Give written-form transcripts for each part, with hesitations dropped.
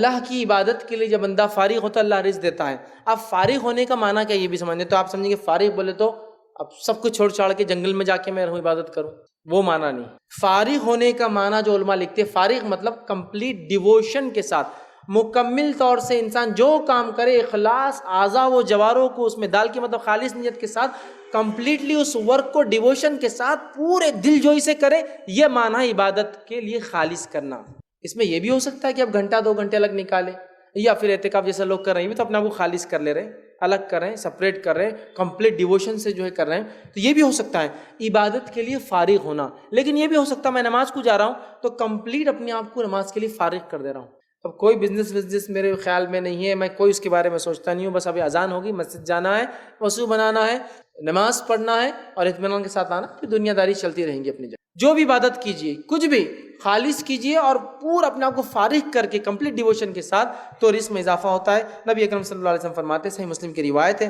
اللہ کی عبادت کے لیے جب بندہ فارغ ہوتا ہے اللہ رزق دیتا ہے۔ اب فارغ ہونے کا معنی کیا یہ بھی سمجھیں، تو آپ سمجھیں گے فارغ بولے تو اب سب کچھ چھوڑ چھاڑ کے جنگل میں جا کے میں رہوں عبادت کروں، وہ معنی نہیں۔ فارغ ہونے کا معنی جو علماء لکھتے ہیں، فارغ مطلب کمپلیٹ ڈیووشن کے ساتھ، مکمل طور سے انسان جو کام کرے اخلاص اعضاء و جواروں کو اس میں ڈال کے، مطلب خالص نیت کے ساتھ کمپلیٹلی اس ورک کو ڈیووشن کے ساتھ پورے دل جوئی سے کرے، یہ معنی عبادت کے لیے خالص کرنا۔ اس میں یہ بھی ہو سکتا ہے کہ اب گھنٹہ 2 گھنٹے الگ نکالے، یا پھر اعتکاف جیسا لوگ کر رہے ہیں، یہ بھی تو اپنے آپ کو خالص کر لے رہے ہیں، الگ کر رہے ہیں، سپریٹ کر رہے ہیں، کمپلیٹ ڈیووشن سے جو ہے کر رہے ہیں، تو یہ بھی ہو سکتا ہے عبادت کے لیے فارغ ہونا۔ لیکن یہ بھی ہو سکتا ہے میں نماز کو جا رہا ہوں تو کمپلیٹ اپنے آپ کو نماز کے لیے فارغ کر دے رہا ہوں، اب کوئی بزنس میرے خیال میں نہیں ہے، میں کوئی اس کے بارے میں سوچتا نہیں ہوں، بس ابھی اذان ہوگی، مسجد جانا ہے، وضو بنانا ہے، نماز پڑھنا ہے اور اطمینان کے ساتھ آنا، پھر دنیا داری چلتی رہیں گی اپنی جگہ۔ جو بھی عبادت کیجیے، کچھ بھی خالص کیجیے اور پورا اپنے آپ کو فارغ کر کے کمپلیٹ ڈیووشن کے ساتھ، تو رزق میں اضافہ ہوتا ہے۔ نبی اکرم صلی اللہ علیہ وسلم فرماتے ہیں، صحیح مسلم کی روایت ہے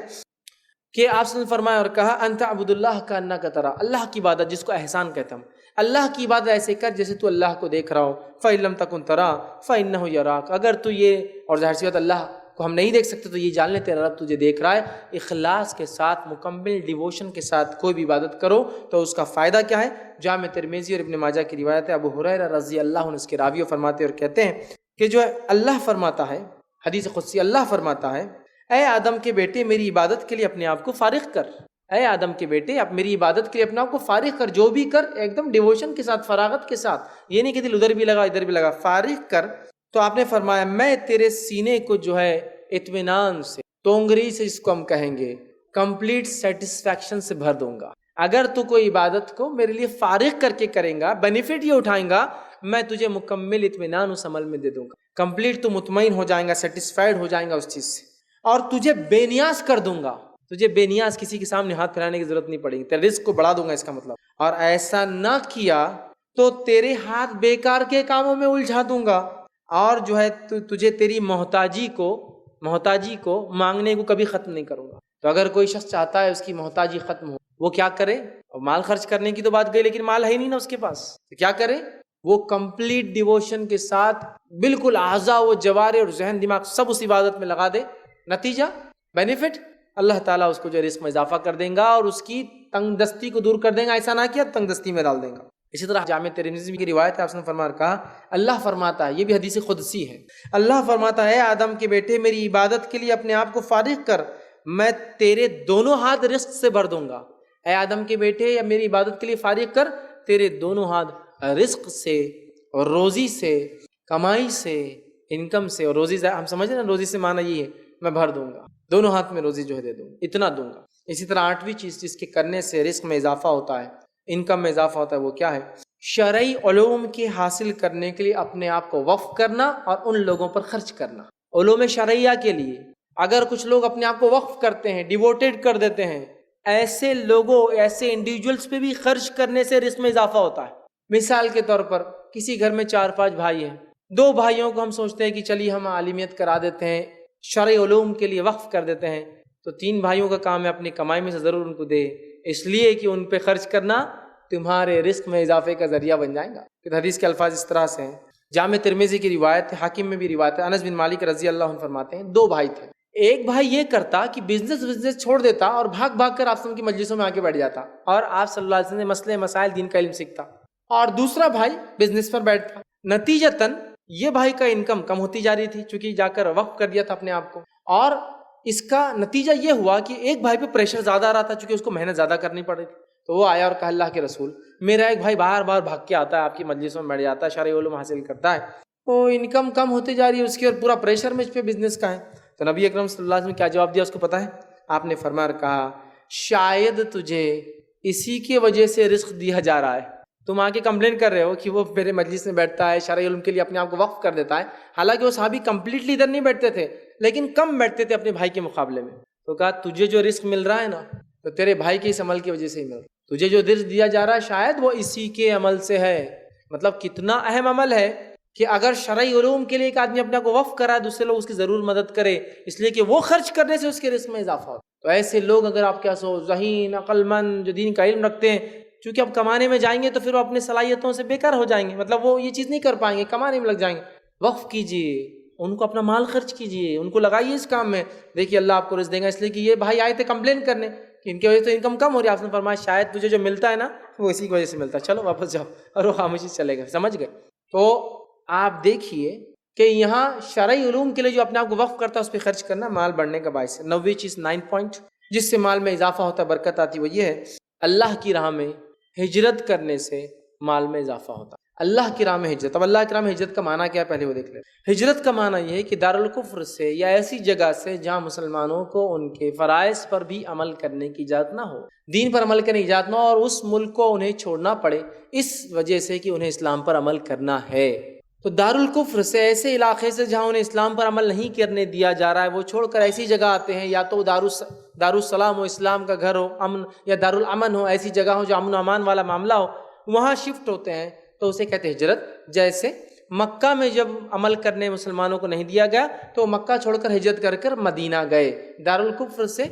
کہ آپ صلی اللہ علیہ وسلم فرمایا اور کہا، انت عبد اللہ کانک ترا، اللہ کی عبادت جس کو احسان کہتے ہیں، اللہ کی عبادت ایسے کر جیسے تو اللہ کو دیکھ رہا ہو، فإن لم تکن ترا فإنہ یراک، اگر تو یہ، اور ظاہر سی بات اللہ کو ہم نہیں دیکھ سکتے تو یہ جان لے تیرا رب تجھے دیکھ رہا ہے۔ اخلاص کے ساتھ مکمل ڈیووشن کے ساتھ کوئی بھی عبادت کرو تو اس کا فائدہ کیا ہے؟ جامع ترمذی اور ابن ماجہ کی روایت ہے، ابو ہریرہ رضی اللہ عنہ اس کے راوی فرماتے اور کہتے ہیں کہ جو ہے اللہ فرماتا ہے، حدیث قدسی اللہ فرماتا ہے، اے آدم کے بیٹے میری عبادت کے لیے اپنے آپ کو فارغ کر، اے آدم کے بیٹے اب میری عبادت کے لیے اپنے آپ کو فارغ کر، جو بھی کر ایک دم ڈیووشن کے ساتھ، فراغت کے ساتھ، یہ نہیں کہ دل ادھر بھی لگا ادھر بھی لگا، فارغ کر۔ تو آپ نے فرمایا میں تیرے سینے کو جو ہے اطمینان سے، تونگری سے اس کو ہم کہیں گے، کمپلیٹ سیٹسفیکشن سے بھر دوں گا۔ اگر تو کوئی عبادت کو میرے لیے فارغ کر کے کریں گا، بینیفٹ یہ اٹھائیں گا، میں تجھے مکمل اطمینان اس عمل میں دے دوں گا، کمپلیٹ تو مطمئن ہو جائیں گا، سیٹسفائیڈ ہو جائیں گا اس چیز سے، اور تجھے بے نیاز کر دوں گا، تجھے بے نیاز کسی کے سامنے ہاتھ پھیلانے کی ضرورت نہیں پڑے گی، تیرے رزق کو بڑھا دوں گا اس کا مطلب۔ اور ایسا نہ کیا تو تیرے ہاتھ بیکار کے کاموں میں الجھا دوں گا، اور جو ہے تجھے تیری محتاجی کو مانگنے کو کبھی ختم نہیں کروں گا۔ تو اگر کوئی شخص چاہتا ہے اس کی محتاجی ختم ہو، وہ کیا کرے؟ مال خرچ کرنے کی تو بات گئی، لیکن مال ہے ہی نہیں نا اس کے پاس، تو کیا کرے؟ وہ کمپلیٹ ڈیووشن کے ساتھ بالکل اعضاء و جوارح اور ذہن دماغ سب اس عبادت میں لگا دے، نتیجہ بینیفٹ اللہ تعالیٰ اس کو جو رزق میں اضافہ کر دیں گا اور اس کی تنگ دستی کو دور کر دیں گا، ایسا نہ کیا تنگ دستی میں ڈال دیں گا۔ اسی طرح جامع ترمذی کی روایت ہے، آپ نے فرمایا کہا، اللہ فرماتا ہے، یہ بھی حدیث قدسی ہے، اللہ فرماتا ہے، آدم کے بیٹے میری عبادت کے لیے اپنے آپ کو فارغ کر، میں تیرے دونوں ہاتھ رزق سے بھر دوں گا۔ اے آدم کے بیٹے یا میری عبادت کے لیے فارغ کر، تیرے دونوں ہاتھ رزق سے اور روزی سے، کمائی سے، انکم سے، اور روزی ہم سمجھیں نا روزی سے معنی یہ ہے میں بھر دوں گا، دونوں ہاتھ میں روزی جو ہے دے دوں گا، اتنا دوں گا۔ اسی طرح 8ویں چیز جس کے کرنے سے رزق میں اضافہ ہوتا ہے، انکم میں اضافہ ہوتا ہے، وہ کیا ہے؟ شرعی علوم کے حاصل کرنے کے لیے اپنے آپ کو وقف کرنا اور ان لوگوں پر خرچ کرنا۔ علوم شرعیہ کے لیے اگر کچھ لوگ اپنے آپ کو وقف کرتے ہیں، ڈیووٹیڈ کر دیتے ہیں، ایسے لوگوں، ایسے انڈیویجولز پہ بھی خرچ کرنے سے رزق میں اضافہ ہوتا ہے۔ مثال کے طور پر کسی گھر میں 4-5 بھائی ہیں، 2 بھائیوں کو ہم سوچتے ہیں کہ چلیے ہم عالمیت کرا دیتے ہیں، شرعی علوم کے لیے وقف کر دیتے ہیں، تو 3 بھائیوں کا کام ہے اپنی کمائی میں سے ضرور ان کو دے، اس لیے کہ ان پہ خرچ کرنا تمہارے رزق میں اضافے کا ذریعہ بن جائے گا۔ کہ حدیث کے الفاظ اس طرح سے ہیں، جامع ترمذی کی روایت ہے، حاکم میں بھی روایت ہے، انس بن مالک رضی اللہ عنہ فرماتے ہیں 2 بھائی تھے، ایک بھائی یہ کرتا کہ بزنس چھوڑ دیتا اور بھاگ بھاگ کر آپ کی مجلسوں میں آ کے بیٹھ جاتا اور آپ صلی اللہ علیہ وسلم سے مسئلے مسائل دین کا علم سیکھتا، اور دوسرا بھائی بزنس پر بیٹھتا۔ نتیجتاً یہ بھائی کا انکم کم ہوتی جا رہی تھی، چونکہ جا کر وقف کر دیا تھا اپنے آپ کو، اور اس کا نتیجہ یہ ہوا کہ ایک بھائی پہ پریشر زیادہ آ رہا تھا، چونکہ اس کو محنت زیادہ کرنی پڑ رہی تھی، تو وہ آیا اور کہا اللہ کے رسول، میرا ایک بھائی بار بار بھاگ کے آتا ہے، آپ کی مجلسوں میں بیٹھ جاتا ہے، شرعی علوم حاصل کرتا ہے، وہ انکم کم ہوتی جا رہی ہے اس کی، اور پورا پریشر مجھ پہ بزنس کا ہے۔ تو نبی اکرم صلی اللہ علیہ وسلم نے کیا جواب دیا اس کو پتہ ہے؟ آپ نے فرمایا اور کہا، شاید تجھے اسی کی وجہ سے رزق دیا جا رہا ہے، تم آ کے کمپلین کر رہے ہو کہ وہ میرے مجلس میں بیٹھتا ہے، شرعی علم کے لیے اپنے آپ کو وقف کر دیتا ہے، حالانکہ وہ صحابی کمپلیٹلی ادھر نہیں بیٹھتے تھے، لیکن کم بیٹھتے تھے اپنے بھائی کے مقابلے میں۔ تو کہا تجھے جو رزق مل رہا ہے نا، تو تیرے بھائی کے اس عمل کی وجہ سے ہی مل رہا ہے، تجھے جو رزق دیا جا رہا ہے شاید وہ اسی کے عمل سے ہے۔ مطلب کتنا اہم عمل ہے کہ اگر شرعی علوم کے لیے ایک آدمی اپنے کو وقف کرا ہے، دوسرے لوگ اس کی ضرور مدد کرے، اس لیے کہ وہ خرچ کرنے سے اس کے رزق میں اضافہ ہوتا ہے۔ تو ایسے لوگ اگر آپ کیا سو ذہین، عقل مند، جو دین کا علم رکھتے ہیں، چونکہ اب کمانے میں جائیں گے تو پھر وہ اپنی صلاحیتوں سے بیکار ہو جائیں گے، مطلب وہ یہ چیز نہیں کر پائیں گے، کمانے میں لگ جائیں گے۔ وقف کیجیے ان کو اپنا مال خرچ کیجیے، ان کو لگائیے اس کام میں، دیکھیے اللہ آپ کو رزق دے گا۔ اس لیے کہ یہ بھائی آئے تھے کمپلین کرنے کہ ان کی وجہ سے انکم کم ہو رہی ہے، آپ نے فرمایا شاید تجھے جو ملتا ہے نا وہ اسی کی وجہ سے ملتا ہے، چلو واپس جاؤ، اور وہ خاموشی چلے گئے، سمجھ گئے۔ تو آپ دیکھیے کہ یہاں شرعی علوم کے لیے جو اپنے آپ کو وقف کرتا ہے اس پہ خرچ کرنا مال بڑھنے کا باعث ہے۔ 9ویں چیز 9 پوائنٹ جس سے مال میں اضافہ ہوتا ہے، برکت آتی ہے، وہ یہ ہے اللہ کی راہ میں ہجرت کرنے سے مال میں اضافہ ہوتا ہے۔ اللہ کی راہ میں ہجرت، اب اللہ کی راہ میں ہجرت کا معنی کیا ہے پہلے وہ دیکھ لیں۔ ہجرت کا معنی یہ ہے کہ دارالکفر سے یا ایسی جگہ سے جہاں مسلمانوں کو ان کے فرائض پر بھی عمل کرنے کی اجازت نہ ہو، دین پر عمل کرنے کی اجازت نہ ہو، اور اس ملک کو انہیں چھوڑنا پڑے اس وجہ سے کہ انہیں اسلام پر عمل کرنا ہے۔ تو دارالکفر سے، ایسے علاقے سے جہاں انہیں اسلام پر عمل نہیں کرنے دیا جا رہا ہے، وہ چھوڑ کر ایسی جگہ آتے ہیں، یا تو دارالسلام ہو، اسلام کا گھر ہو، امن، یا دارالامن ہو، ایسی جگہ ہو جو امن و امان والا معاملہ ہو، وہاں شفٹ ہوتے ہیں تو اسے کہتے ہیں ہجرت۔ جیسے مکہ میں جب عمل کرنے مسلمانوں کو نہیں دیا گیا تو مکہ چھوڑ کر ہجرت کر کر مدینہ گئے، دارالکفر سے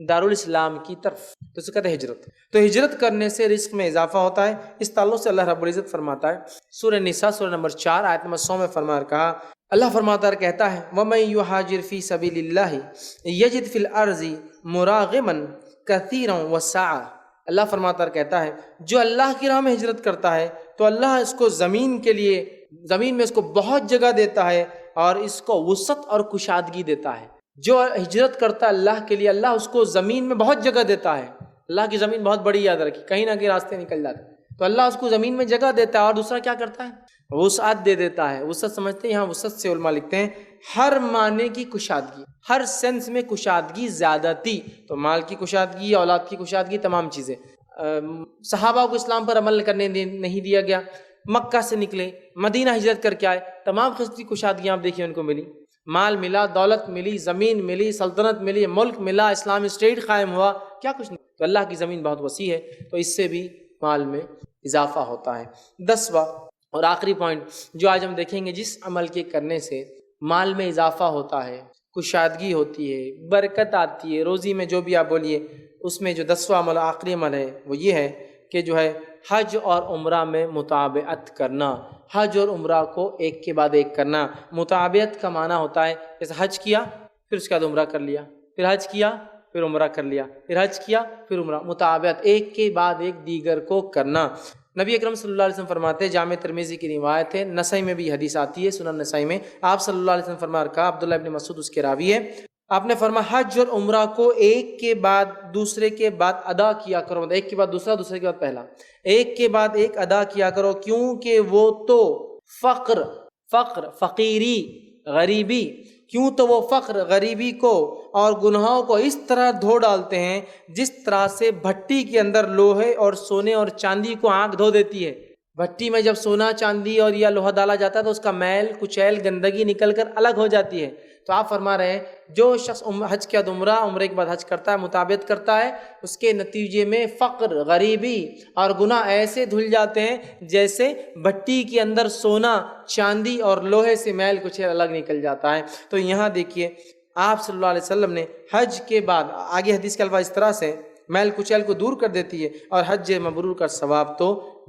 دارالاسلام کی طرف، تو اسے کہتے ہیں ہجرت۔ تو ہجرت کرنے سے رزق میں اضافہ ہوتا ہے۔ اس تعلق سے اللہ رب العزت فرماتا ہے سورہ نساء سورہ نمبر 4 آیت نمبر 100 میں کہا، اللہ فرماتا ہے، کہتا ہے وَمَن يُهَاجِرْ فِي سَبِيلِ اللَّهِ يَجِدْ فِي الْأَرْضِ مُرَاغِمًا كَثِيرًا وَسَعًا۔ اللہ فرماتا ہے، کہتا ہے جو اللہ کی راہ میں ہجرت کرتا ہے تو اللہ اس کو زمین کے لیے، زمین میں اس کو بہت جگہ دیتا ہے اور اس کو وسعت اور کشادگی دیتا ہے۔ جو ہجرت کرتا ہے اللہ کے لیے، اللہ اس کو زمین میں بہت جگہ دیتا ہے۔ اللہ کی زمین بہت بڑی، یاد رکھی، کہیں نہ کہیں راستے نکل جاتے ہیں، تو اللہ اس کو زمین میں جگہ دیتا ہے، اور دوسرا کیا کرتا ہے، وسعت دے دیتا ہے۔ وسعت سمجھتے ہیں، یہاں وسعت سے علماء لکھتے ہیں ہر معنی کی کشادگی، ہر سینس میں کشادگی، زیادتی، تو مال کی کشادگی، اولاد کی کشادگی، تمام چیزیں۔ صحابہ کو اسلام پر عمل کرنے نہیں دیا گیا، مکہ سے نکلے، مدینہ ہجرت کر کے آئے، تمام قسم کی کشادگیاں آپ دیکھیے ان کو ملی، مال ملا، دولت ملی، زمین ملی، سلطنت ملی، ملک ملا، اسلامی اسٹیٹ قائم ہوا، کیا کچھ نہیں۔ تو اللہ کی زمین بہت وسیع ہے، تو اس سے بھی مال میں اضافہ ہوتا ہے۔ 10واں اور آخری پوائنٹ جو آج ہم دیکھیں گے، جس عمل کے کرنے سے مال میں اضافہ ہوتا ہے، کشادگی ہوتی ہے، برکت آتی ہے، روزی میں جو بھی آپ بولیے، اس میں جو 10واں عمل، آخری عمل ہے، وہ یہ ہے کہ جو ہے حج اور عمرہ میں مطابعت کرنا، حج اور عمرہ کو ایک کے بعد ایک کرنا۔ مطابعت کا معنی ہوتا ہے جیسے حج کیا پھر اس کے بعد عمرہ کر لیا، پھر حج کیا پھر عمرہ کر لیا، پھر حج کیا پھر عمرہ، مطابعت، ایک کے بعد ایک دیگر کو کرنا۔ نبی اکرم صلی اللہ علیہ وسلم فرماتے ہیں، جامع ترمذی کی روایت ہے، نسائی میں بھی حدیث آتی ہے، سنن نسائی میں، آپ صلی اللہ علیہ وسلم فرما رکھا، عبداللہ ابن مسعود اس کے راوی ہے، آپ نے فرمایا حج اور عمرہ کو ایک کے بعد دوسرے کے بعد ادا کیا کرو، مطلب ایک کے بعد دوسرا، دوسرے کے بعد پہلا، ایک کے بعد ایک ادا کیا کرو، کیونکہ وہ تو فقر، فقیری، غریبی، کیوں تو وہ فقر، غریبی کو اور گناہوں کو اس طرح دھو ڈالتے ہیں جس طرح سے بھٹی کے اندر لوہے اور سونے اور چاندی کو آنکھ دھو دیتی ہے۔ بھٹی میں جب سونا، چاندی اور یا لوہا ڈالا جاتا ہے تو اس کا میل، کچیل، گندگی نکل کر الگ ہو جاتی ہے۔ تو آپ فرما رہے ہیں جو شخص حج کے بعد عمرہ، عمرے کے بعد حج کرتا ہے، مطابعت کرتا ہے، اس کے نتیجے میں فقر، غریبی اور گناہ ایسے دھل جاتے ہیں جیسے بھٹی کے اندر سونا، چاندی اور لوہے سے میل کچھ الگ نکل جاتا ہے۔ تو یہاں دیکھیے آپ صلی اللہ علیہ وسلم نے حج کے بعد، آگے حدیث کے الفاظ اس طرح سے، میل کچیل کو دور کر دیتی ہے، اور حج مبرور کا ثواب تو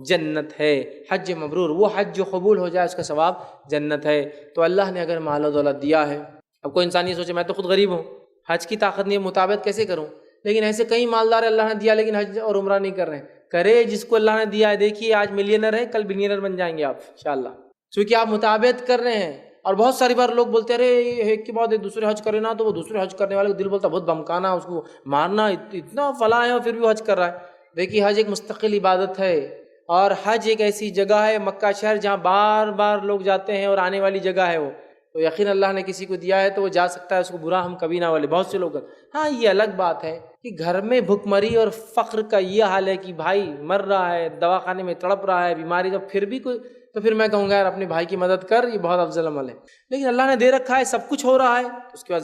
جنت ہے۔ حج مبرور، وہ حج جو قبول ہو جائے، اس کا ثواب جنت ہے۔ تو اللہ نے اگر مال و دولت دیا ہے، اب کوئی انسان یہ سوچے میں تو خود غریب ہوں، حج کی طاقت نہیں ہے، مطابعت کیسے کروں؟ لیکن ایسے کئی مالدار اللہ نے دیا لیکن حج اور عمرہ نہیں کر رہے ہیں۔ کرے جس کو اللہ نے دیا ہے، دیکھیے آج ملینر ہے، کل بلینر بن جائیں گے آپ انشاءاللہ، کیونکہ آپ مطابعت کر رہے ہیں۔ اور بہت ساری بار لوگ بولتے ہیں ارے ایک کے بعد ایک دوسرے حج کرے نا، تو وہ دوسرے حج کرنے والے کو دل بولتا بہت بھمکانا، اس کو مارنا، اتنا فلاں ہے اور پھر بھی وہ حج کر رہا ہے۔ دیکھیے حج ایک مستقل عبادت ہے، اور حج ایک ایسی جگہ ہے، مکہ شہر، جہاں بار بار لوگ جاتے ہیں اور آنے والی جگہ ہے وہ، تو یقین اللہ نے کسی کو دیا ہے تو وہ جا سکتا ہے، اس کو برا ہم کبھی نہ والے، بہت سے لوگ۔ ہاں یہ الگ بات ہے کہ گھر میں بھوک مری اور فقر کا یہ حال ہے کہ بھائی مر رہا ہے، دواخانے میں تڑپ رہا ہے، بیماری، تو پھر بھی کوئی، تو پھر میں کہوں گا یار اپنے بھائی کی مدد کر، یہ بہت افضل عمل ہے۔ لیکن اللہ نے دے رکھا ہے، سب کچھ ہو رہا ہے، اس کے بعد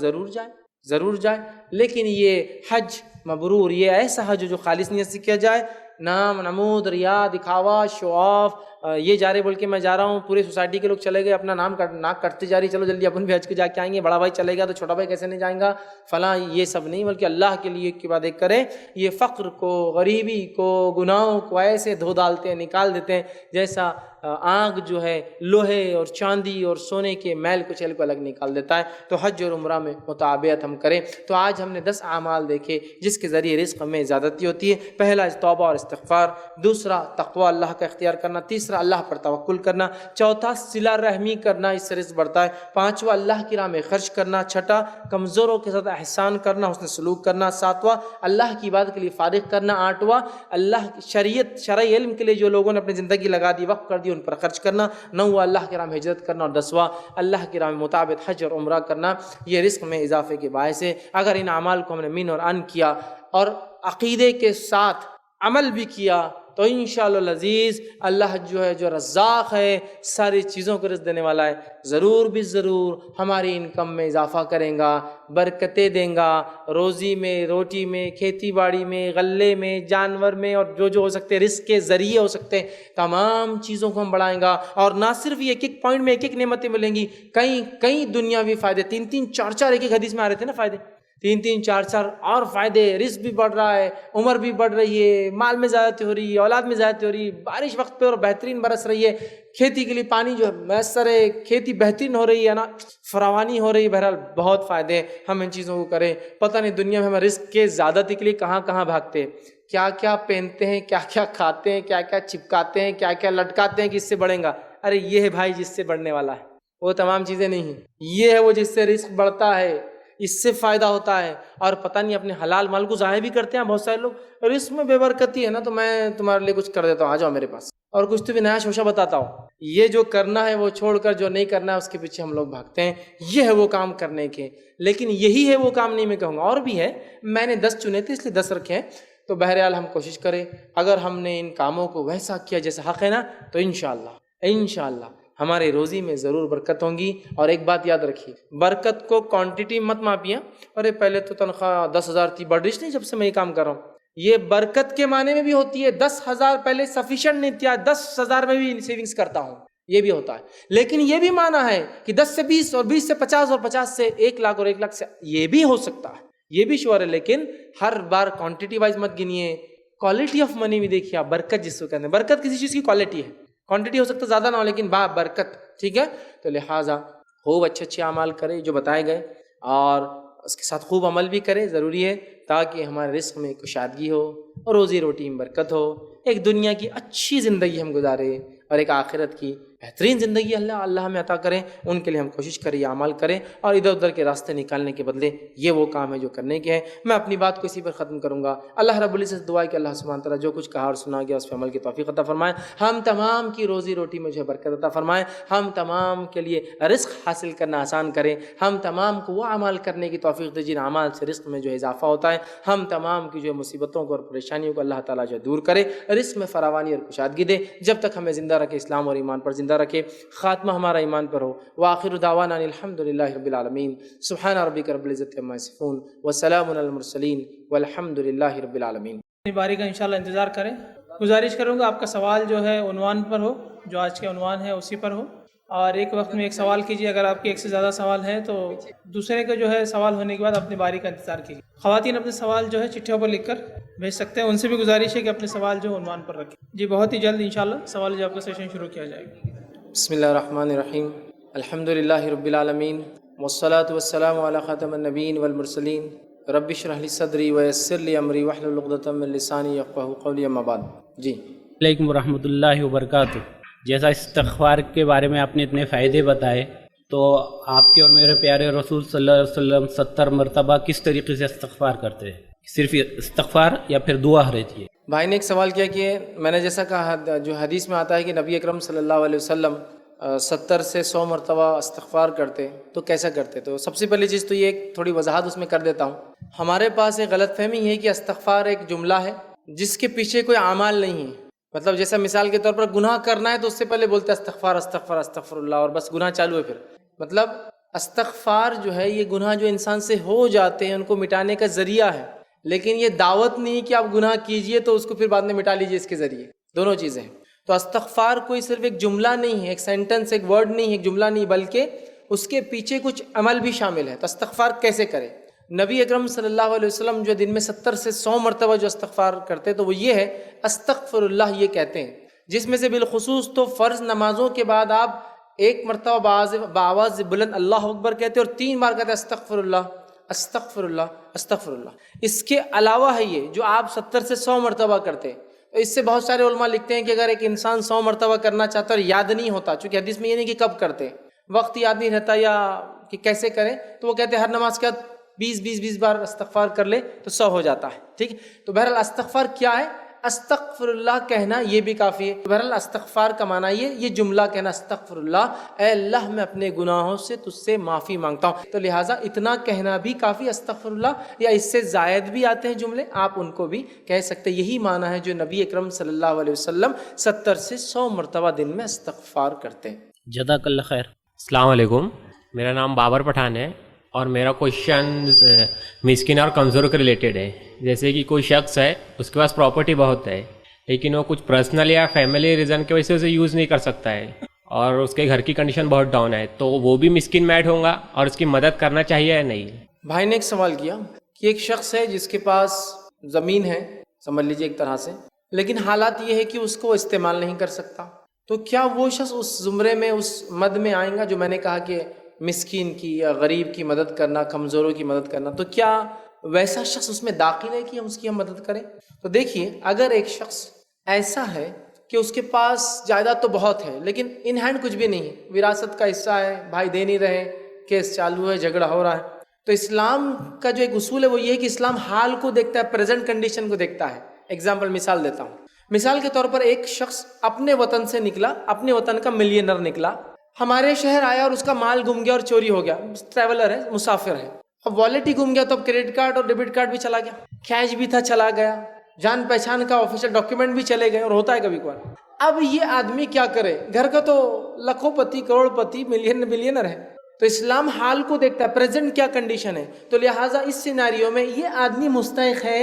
ضرور جائے۔ لیکن یہ حج مبرور، یہ ایسا حج جو خالص نیت سے کیا جائے، نام نمود ریا دکھاوا شو آف یہ جا رہے بول کے میں جا رہا ہوں, پوری سوسائٹی کے لوگ چلے گئے اپنا ناک کٹتے جا رہی, چلو جلدی اپن بھی حج کے جا کے آئیں گے, بڑا بھائی چلے گا تو چھوٹا بھائی کیسے نہیں جائیں گا فلاں, یہ سب نہیں, بلکہ اللہ کے لیے ایک کے بعد ایک کریں. یہ فقر کو غریبی کو گناہوں کو ایسے دھو ڈالتے ہیں, نکال دیتے ہیں جیسا آگ جو ہے لوہے اور چاندی اور سونے کے میل کچیل کو الگ نکال دیتا ہے. تو حج اور عمرہ میں مطابعت ہم کریں. تو آج ہم نے 10 اعمال دیکھے جس کے ذریعے رزق میں زیادتی ہوتی ہے. پہلا توبہ اور استغفار, دوسرا تقوی اللہ کا اختیار کرنا, تیسرا اللہ پر توکل کرنا, چوتھا صلہ رحمی کرنا, اس سے رزق بڑھتا ہے, پانچواں اللہ کی راہ میں خرچ کرنا, چھٹا کمزوروں کے ساتھ احسان کرنا, حسن سلوک کرنا, ساتواں اللہ کی عبادت کے لیے فارغ کرنا, آٹھواں اللہ شرعی علم کے لیے جو لوگوں نے اپنی زندگی لگا دی وقف کر دی ان پر خرچ کرنا, نواں اللہ کی راہ میں ہجرت کرنا, اور 10واں اللہ کی راہ میں مطابق حج اور عمرہ کرنا. یہ رزق میں اضافے کے باعث ہے. اگر ان اعمال کو ہم نے من اور ان کیا اور عقیدے کے ساتھ عمل بھی کیا تو انشاءاللہ العزیز اللہ جو ہے جو رزاق ہے, ساری چیزوں کو رزق دینے والا ہے, ضرور بھی ضرور ہماری انکم میں اضافہ کریں گا, برکتیں دیں گا, روزی میں, روٹی میں, کھیتی باڑی میں, غلے میں, جانور میں, اور جو ہو سکتے ہیں رزق کے ذریعے ہو سکتے ہیں تمام چیزوں کو ہم بڑھائیں گا. اور نہ صرف یہ ایک پوائنٹ میں ایک نعمتیں ملیں گی, کئی دنیاوی فائدے, 3 4 ایک حدیث میں آ رہے تھے نا فائدے, 3 4 اور فائدے, رزق بھی بڑھ رہا ہے, عمر بھی بڑھ رہی ہے, مال میں زیادتی ہو رہی ہے, اولاد میں زیادتی ہو رہی ہے, بارش وقت پہ اور بہترین برس رہی ہے, کھیتی کے لیے پانی جو ہے میسر ہے, کھیتی بہترین ہو رہی ہے نا, فراوانی ہو رہی ہے. بہرحال بہت فائدے ہیں, ہم ان چیزوں کو کریں. پتہ نہیں دنیا میں ہم رزق کے زیادتی کے لیے کہاں بھاگتے ہیں, کیا پہنتے ہیں, کیا کھاتے ہیں, کیا چپکاتے ہیں, کیا لٹکاتے ہیں کہ اس سے بڑھیں گا. ارے یہ ہے بھائی جس سے بڑھنے والا ہے, وہ تمام چیزیں نہیں ہیں. یہ ہے وہ جس سے رزق بڑھتا ہے, اس سے فائدہ ہوتا ہے. اور پتہ نہیں اپنے حلال مال کو ضائع بھی کرتے ہیں بہت سارے لوگ. رزق میں بے برکتی ہے نا تو میں تمہارے لیے کچھ کر دیتا ہوں, آ جاؤ میرے پاس, اور کچھ تو بھی نیا شوشہ بتاتا ہوں. یہ جو کرنا ہے وہ چھوڑ کر جو نہیں کرنا ہے اس کے پیچھے ہم لوگ بھاگتے ہیں. یہ ہے وہ کام کرنے کے, لیکن یہی ہے وہ کام نہیں میں کہوں گا, اور بھی ہے. میں نے 10 چنے تھے اس لیے 10 رکھے ہیں. تو بہرحال ہم کوشش کریں, اگر ہم نے ان کاموں کو ویسا کیا جیسا حق ہے نا, تو انشاءاللہ ہمارے روزی میں ضرور برکت ہوں گی. اور ایک بات یاد رکھیے, برکت کو کوانٹٹی مت ماپیے. ارے پہلے تو تنخواہ 10,000 تھی, بڑھ رہی نہیں جب سے میں یہ کام کر رہا ہوں. یہ برکت کے معنی میں بھی ہوتی ہے. 10,000 پہلے سفیشینٹ نہیں تھا, 10,000 میں بھی سیونگز کرتا ہوں, یہ بھی ہوتا ہے. لیکن یہ بھی معنی ہے کہ 10 سے 20 اور 20 سے 50 اور 50 سے 1 لاکھ اور 1 لاکھ سے, یہ بھی ہو سکتا ہے, یہ بھی شعور ہے. لیکن ہر بار کوانٹٹی وائز مت گنیے, کوالٹی آف منی بھی دیکھیے آپ. برکت جس کو کہتے ہیں, برکت کسی چیز کی کوالٹی ہے. کوانٹٹی ہو سکتا زیادہ نہ ہو لیکن برکت, ٹھیک ہے. تو لہٰذا خوب اچھے اعمال کرے جو بتائے گئے, اور اس کے ساتھ خوب عمل بھی کرے, ضروری ہے, تاکہ ہمارے رزق میں کشادگی ہو اور روزی روٹی میں برکت ہو. ایک دنیا کی اچھی زندگی ہم گزارے اور ایک آخرت کی بہترین زندگی اللہ ہمیں عطا کریں. ان کے لیے ہم کوشش کریں, یہ عمل کریں, اور ادھر ادھر کے راستے نکالنے کے بدلے یہ وہ کام ہے جو کرنے کے ہیں. میں اپنی بات کو اسی پر ختم کروں گا. اللہ رب العزت دعا ہے کہ اللہ سبحانہ تعالیٰ جو کچھ کہا اور سنا گیا اس پہ عمل کی توفیق عطا فرمائے. ہم تمام کی روزی روٹی میں جو برکت عطا فرمائے. ہم تمام کے لیے رزق حاصل کرنا آسان کریں. ہم تمام کو وہ اعمال کرنے کی توفیق دے جن اعمال سے رزق میں جو اضافہ ہوتا ہے. ہم تمام کی جو مصیبتوں کو اور پریشانیوں کو اللہ تعالیٰ جو دور کرے, رزق میں فراوانی اور کشادگی دے. جب تک ہمیں زندہ رکھے, اسلام اور ایمان پر زندہ رکھے, خاتمہ ہمارا ایمان پر ہو. وآخر دعوانا الحمدللہ رب العالمین. سبحان ربک رب العزت عما یصفون وسلام علی المرسلین والحمدللہ رب العالمین. اپنی باری کا انشاءاللہ انتظار کریں. گزارش کروں گا آپ کا سوال جو ہے عنوان پر ہو, جو آج کا عنوان ہے اسی پر ہو, اور ایک وقت میں ایک سوال کیجیے. اگر آپ کے ایک سے زیادہ سوال ہیں تو دوسرے کا جو ہے سوال ہونے کے بعد اپنی باری کا انتظار کیجیے. خواتین اپنے سوال جو ہے چٹھیوں پر لکھ کر بھیج سکتے ہیں. ان سے بھی گزارش ہے کہ اپنے سوال جو عنوان پر رکھیں. جی بہت ہی جلد انشاءاللہ سوال جواب کا سیشن شروع کیا جائے گا. بسم اللہ الرحمن الرحیم. الحمدللہ رب العالمین والصلاة والسلام علی خاتم النبیین والمرسلین. رب اشرح لی صدری ویسر لی امری واحلل عقدۃ من لسانی یفقہوا قولی. اما بعد. جی علیکم ورحمۃ اللہ وبرکاتہ. جیسا استغفار کے بارے میں آپ نے اتنے فائدے بتائے, تو آپ کے اور میرے پیارے رسول صلی اللہ علیہ وسلم 70 مرتبہ کس طریقے سے استغفار کرتے ہیں؟ صرف استغفار یا پھر دعا رہتی ہے؟ بھائی نے ایک سوال کیا کہ میں نے جیسا کہا جو حدیث میں آتا ہے کہ نبی اکرم صلی اللہ علیہ وسلم 70 سے 100 مرتبہ استغفار کرتے, تو کیسا کرتے؟ تو سب سے پہلی چیز تو یہ ایک تھوڑی وضاحت اس میں کر دیتا ہوں. ہمارے پاس ایک غلط فہمی ہے کہ استغفار ایک جملہ ہے جس کے پیچھے کوئی اعمال نہیں ہے. مطلب جیسا مثال کے طور پر گناہ کرنا ہے تو اس سے پہلے بولتے استغفار استغفار استغفر اللہ, اور بس گناہ چالو ہے. پھر مطلب استغفار جو ہے یہ گناہ جو انسان سے ہو جاتے ہیں ان کو مٹانے کا ذریعہ ہے. لیکن یہ دعوت نہیں کہ آپ گناہ کیجئے تو اس کو پھر بعد میں مٹا لیجئے اس کے ذریعے، دونوں چیزیں ہیں۔ تو استغفار کوئی صرف ایک جملہ نہیں ہے، ایک سینٹنس، ایک ورڈ نہیں ہے، ایک جملہ نہیں، بلکہ اس کے پیچھے کچھ عمل بھی شامل ہے۔ تو استغفار کیسے کرے؟ نبی اکرم صلی اللہ علیہ وسلم جو دن میں 70 سے 100 مرتبہ جو استغفار کرتے تو وہ یہ ہے استغفر اللہ، یہ کہتے ہیں، جس میں سے بالخصوص تو فرض نمازوں کے بعد آپ ایک مرتبہ بآواز بلند اللہ اکبر کہتے اور 3 بار کہتے استغفر اللہ استغفر اللہ استغفر اللہ۔ اس کے علاوہ ہے یہ جو آپ 70 سے 100 مرتبہ کرتے، تو اس سے بہت سارے علماء لکھتے ہیں کہ اگر ایک انسان 100 مرتبہ کرنا چاہتا اور یاد نہیں ہوتا، چونکہ حدیث میں یہ نہیں کہ کب کرتے، وقت یاد نہیں رہتا یا کہ کیسے کریں، تو وہ کہتے ہیں ہر نماز کے بعد 20 بار استغفار کر لے تو 100 ہو جاتا ہے، ٹھیک ہے۔ تو بہرحال استغفار کیا ہے؟ استغفر اللہ کہنا یہ بھی کافی ہے۔ بہرحال استغفار کا معنی یہ جملہ کہنا استغفر اللہ، اے اللہ میں اپنے گناہوں سے تجھ سے معافی مانگتا ہوں، تو لہٰذا اتنا کہنا بھی کافی استغفر اللہ، یا اس سے زائد بھی آتے ہیں جملے، آپ ان کو بھی کہہ سکتے۔ یہی معنی ہے جو نبی اکرم صلی اللہ علیہ وسلم 70 سے 100 مرتبہ دن میں استغفار کرتے ہیں۔ جزاک اللہ خیر۔ السلام علیکم، میرا نام بابر پٹھان ہے اور میرا کوشچن مسکین اور کمزور کے ریلیٹڈ ہے۔ جیسے کہ کوئی شخص ہے، اس کے پاس پراپرٹی بہت ہے، لیکن وہ کچھ پرسنل یا فیملی ریزن کی وجہ سے اسے یوز نہیں کر سکتا ہے، اور اس کے گھر کی کنڈیشن بہت ڈاؤن ہے، تو وہ بھی مسکین میٹ ہوں گا اور اس کی مدد کرنا چاہیے یا نہیں؟ بھائی نے ایک سوال کیا کہ ایک شخص ہے جس کے پاس زمین ہے، سمجھ لیجیے ایک طرح سے، لیکن حالات یہ ہے کہ اس کو استعمال نہیں کر سکتا، تو کیا وہ شخص اس زمرے میں، اس مد میں آئیں گا جو میں نے کہا کہ مسکین کی یا غریب کی مدد کرنا، کمزوروں کی مدد کرنا؟ تو کیا ویسا شخص اس میں داخل ہے کہ ہم اس کی مدد کریں؟ تو دیکھیے، اگر ایک شخص ایسا ہے کہ اس کے پاس جائیداد تو بہت ہے لیکن ان ہینڈ کچھ بھی نہیں ہے، وراثت کا حصہ ہے، بھائی دے نہیں رہے، کیس چالو ہے، جھگڑا ہو رہا ہے، تو اسلام کا جو ایک اصول ہے وہ یہ ہے کہ اسلام حال کو دیکھتا ہے، پریزنٹ کنڈیشن کو دیکھتا ہے۔ ایگزامپل، مثال دیتا ہوں، مثال کے طور پر ایک شخص اپنے وطن سے نکلا، اپنے وطن کا ملینر نکلا، ہمارے شہر آیا اور اس کا مال گم گیا اور چوری ہو گیا، ٹریولر ہے، مسافر ہے، اب والیٹ ہی گم گیا تو اب کریڈٹ کارڈ اور ڈیبٹ کارڈ بھی چلا گیا، کیش بھی تھا چلا گیا، جان پہچان کا آفیشیل ڈاکیومنٹ بھی چلے گئے، اور ہوتا ہے کبھی کبھار۔ اب یہ آدمی کیا کرے؟ گھر کا تو لاکھوں پتی، کروڑ پتی، بلینر ہے، تو اسلام حال کو دیکھتا ہے، پریزنٹ کیا کنڈیشن ہے، تو لہٰذا اس سیناریو میں یہ آدمی مستحق ہے،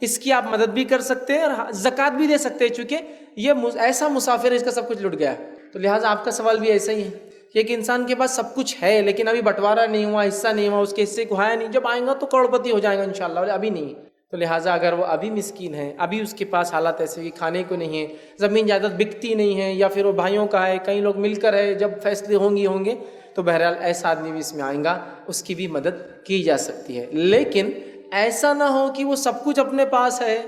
اس کی آپ مدد بھی کر سکتے ہیں اور زکوٰۃ بھی دے سکتے ہیں، چونکہ یہ ایسا مسافر ہے اس کا سب کچھ لٹ گیا ہے۔ تو لہٰذا آپ کا سوال بھی ایسا ہی ہے کہ ایک انسان کے پاس سب کچھ ہے لیکن ابھی بٹوارا نہیں ہوا، حصہ نہیں ہوا، اس کے حصے کو ہے نہیں، جب آئیں گا تو کروڑپتی ہو جائے گا انشاءاللہ، ابھی نہیں۔ تو لہٰذا اگر وہ ابھی مسکین ہے، ابھی اس کے پاس حالات ایسے کہ کھانے کو نہیں ہے، زمین جائیداد بکتی نہیں ہے، یا پھر وہ بھائیوں کا ہے، کئی لوگ مل کر ہے، جب فیصلے ہوں گے تو بہرحال ایسا آدمی بھی اس میں آئیں گا، اس کی بھی مدد کی جا سکتی ہے۔ لیکن ایسا نہ ہو کہ وہ سب کچھ اپنے پاس ہے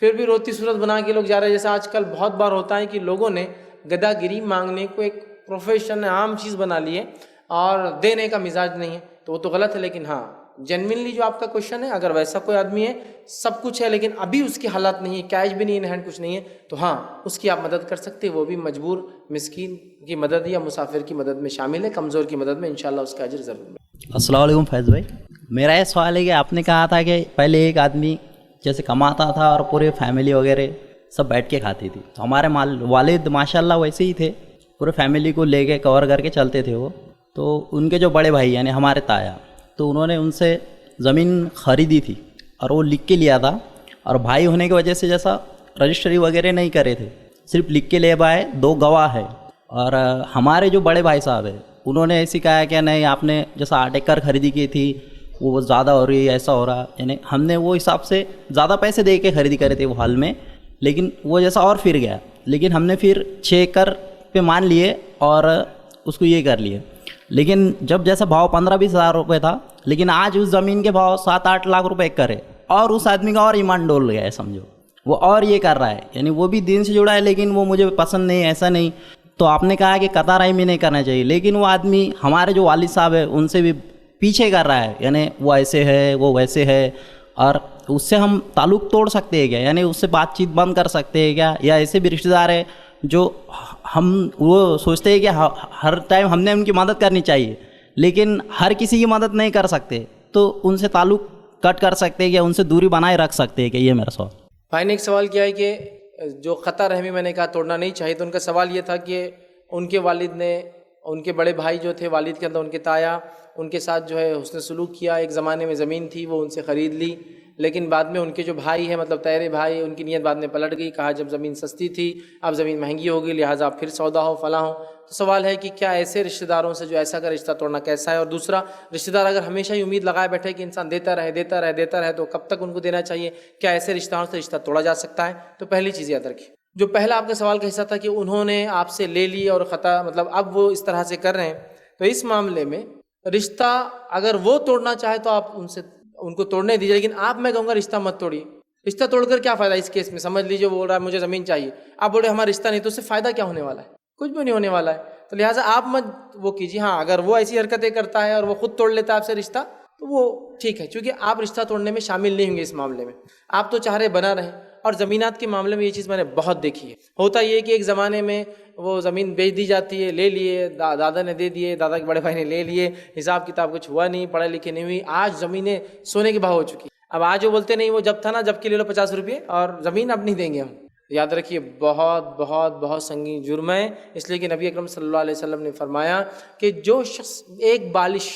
پھر بھی روتی صورت بنا کے لوگ جا رہے ہیں، جیسا آج کل بہت بار ہوتا ہے کہ لوگوں نے گدا گیری مانگنے کو ایک پروفیشن، عام چیز بنا لی ہے اور دینے کا مزاج نہیں ہے، تو وہ تو غلط ہے۔ لیکن ہاں، جینوینلی جو آپ کا کوشچن ہے، اگر ویسا کوئی آدمی ہے، سب کچھ ہے لیکن ابھی اس کی حالات نہیں ہے، کیش بھی نہیں ہے، ہینڈ کچھ نہیں ہے، تو ہاں اس کی آپ مدد کر سکتے ہیں، وہ بھی مجبور مسکین کی مدد یا مسافر کی مدد میں شامل ہے، کمزور کی مدد میں انشاءاللہ اس کا اجر ضرور ملے۔ السلام علیکم فیض بھائی، میرا یہ سوال ہے کہ آپ نے کہا تھا کہ پہلے ایک آدمی جیسے کماتا تھا اور پورے فیملی وغیرہ سب بیٹھ کے کھاتی تھی، تو ہمارے والد ماشاءاللہ ویسے ہی تھے، پورے فیملی کو لے کے کور کر کے چلتے تھے وہ، تو ان کے جو بڑے بھائی یعنی ہمارے تایا، تو انہوں نے ان سے زمین خریدی تھی اور وہ لکھ کے لیا تھا، اور بھائی ہونے کی وجہ سے جیسا رجسٹری وغیرہ نہیں کرے تھے، صرف لکھ کے لے پائے، 2 گواہ ہے، اور ہمارے جو بڑے بھائی صاحب ہیں انہوں نے ایسی کہا کہ نہیں، آپ نے جیسا 8 ایکڑ خریدی کی تھی وہ زیادہ ہو رہی ہے، ایسا ہو رہا، یعنی ہم نے وہ حساب سے زیادہ پیسے دے کے خریدی کرے تھے وہ حال میں، لیکن وہ جیسا اور پھر گیا، لیکن ہم نے پھر 6 ایکڑ پہ مان لیے اور اس کو یہ کر لیے، لیکن جب جیسا بھاؤ 15-20 ہزار روپے تھا، لیکن آج اس زمین کے بھاؤ 7-8 لاکھ روپے ایکڑ ہے، اور اس آدمی کا اور ایمان ڈول گیا ہے، سمجھو وہ اور یہ کر رہا ہے، یعنی وہ بھی دین سے جڑا ہے لیکن وہ مجھے پسند نہیں، ایسا نہیں، تو آپ نے کہا کہ قطع رحمی میں نہیں کرنا چاہیے، لیکن وہ آدمی ہمارے جو والد صاحب ہے ان سے بھی پیچھے کر رہا ہے، یعنی وہ ایسے ہے، وہ ویسے ہے، اور اس سے ہم تعلق توڑ سکتے ہیں کیا؟ یعنی اس سے بات چیت بند کر سکتے ہیں کیا؟ یا ایسے بھی رشتہ دار ہے جو ہم وہ سوچتے ہیں کہ ہر ٹائم ہم نے ان کی مدد کرنی چاہیے، لیکن ہر کسی کی مدد نہیں کر سکتے، تو ان سے تعلق کٹ کر سکتے ہیں کیا؟ ان سے دوری بنائے رکھ سکتے ہیں کہ؟ یہ میرا سوال۔ بھائی نے ایک سوال کیا ہے کہ جو قطع رحمی میں نے کہا توڑنا نہیں چاہیے، تو ان کا سوال یہ تھا کہ ان کے والد نے، ان کے بڑے بھائی جو تھے والد کے اندر، ان کے تایا، ان کے ساتھ جو ہے حسن سلوک کیا، ایک زمانے میں زمین تھی وہ ان سے خرید لی، لیکن بعد میں ان کے جو بھائی ہیں مطلب تیرے بھائی، ان کی نیت بعد میں پلٹ گئی، کہا جب زمین سستی تھی اب زمین مہنگی ہوگی لہٰذا پھر سودا ہو فلاں ہو۔ تو سوال ہے کہ کیا ایسے رشتہ داروں سے جو ایسا کا رشتہ توڑنا کیسا ہے؟ اور دوسرا، رشتہ دار اگر ہمیشہ ہی امید لگائے بیٹھے کہ انسان دیتا رہے تو کب تک ان کو دینا چاہیے؟ کیا ایسے رشتہ داروں سے رشتہ توڑا جا سکتا ہے؟ تو پہلی چیز یاد رکھیے، جو پہلا آپ کے سوال کا حصہ تھا کہ انہوں نے آپ سے لے لی اور خطا مطلب اب وہ اس طرح سے کر رہے ہیں، تو اس معاملے میں رشتہ اگر وہ توڑنا چاہے تو آپ ان کو توڑنے دیجیے، لیکن آپ میں کہوں گا رشتہ مت توڑیے۔ رشتہ توڑ کر کیا فائدہ اس کیس میں؟ سمجھ لیجیے وہ بول رہا ہے مجھے زمین چاہیے، آپ بول رہے ہمارا رشتہ نہیں، تو اس سے فائدہ کیا ہونے والا ہے؟ کچھ بھی نہیں ہونے والا ہے۔ تو لہٰذا آپ مت وہ کیجیے۔ ہاں اگر وہ ایسی حرکتیں کرتا ہے اور وہ خود توڑ لیتا ہے آپ سے رشتہ تو وہ ٹھیک ہے، چونکہ آپ رشتہ توڑنے میں شامل نہیں ہوں گے اس معاملے میں، آپ تو چاہ رہے بنا رہیں۔ اور زمینات کے معاملے میں یہ چیز میں نے بہت دیکھی ہے، ہوتا یہ کہ ایک زمانے میں وہ زمین بیچ دی جاتی ہے، لے لیے دادا نے دے دیے، دادا کے بڑے بھائی نے لے لیے، حساب کتاب کچھ ہوا نہیں، پڑھے لکھے نہیں ہوئی، آج زمینیں سونے کے بھاؤ ہو چکی۔ اب آج وہ بولتے نہیں وہ جب تھا نا جب کے لے لو 50 روپئے اور زمین اب نہیں دیں گے ہم۔ یاد رکھیے بہت بہت بہت سنگین جرم ہے، اس لیے کہ نبی اکرم صلی اللہ علیہ وسلم نے فرمایا کہ جو شخص ایک بالش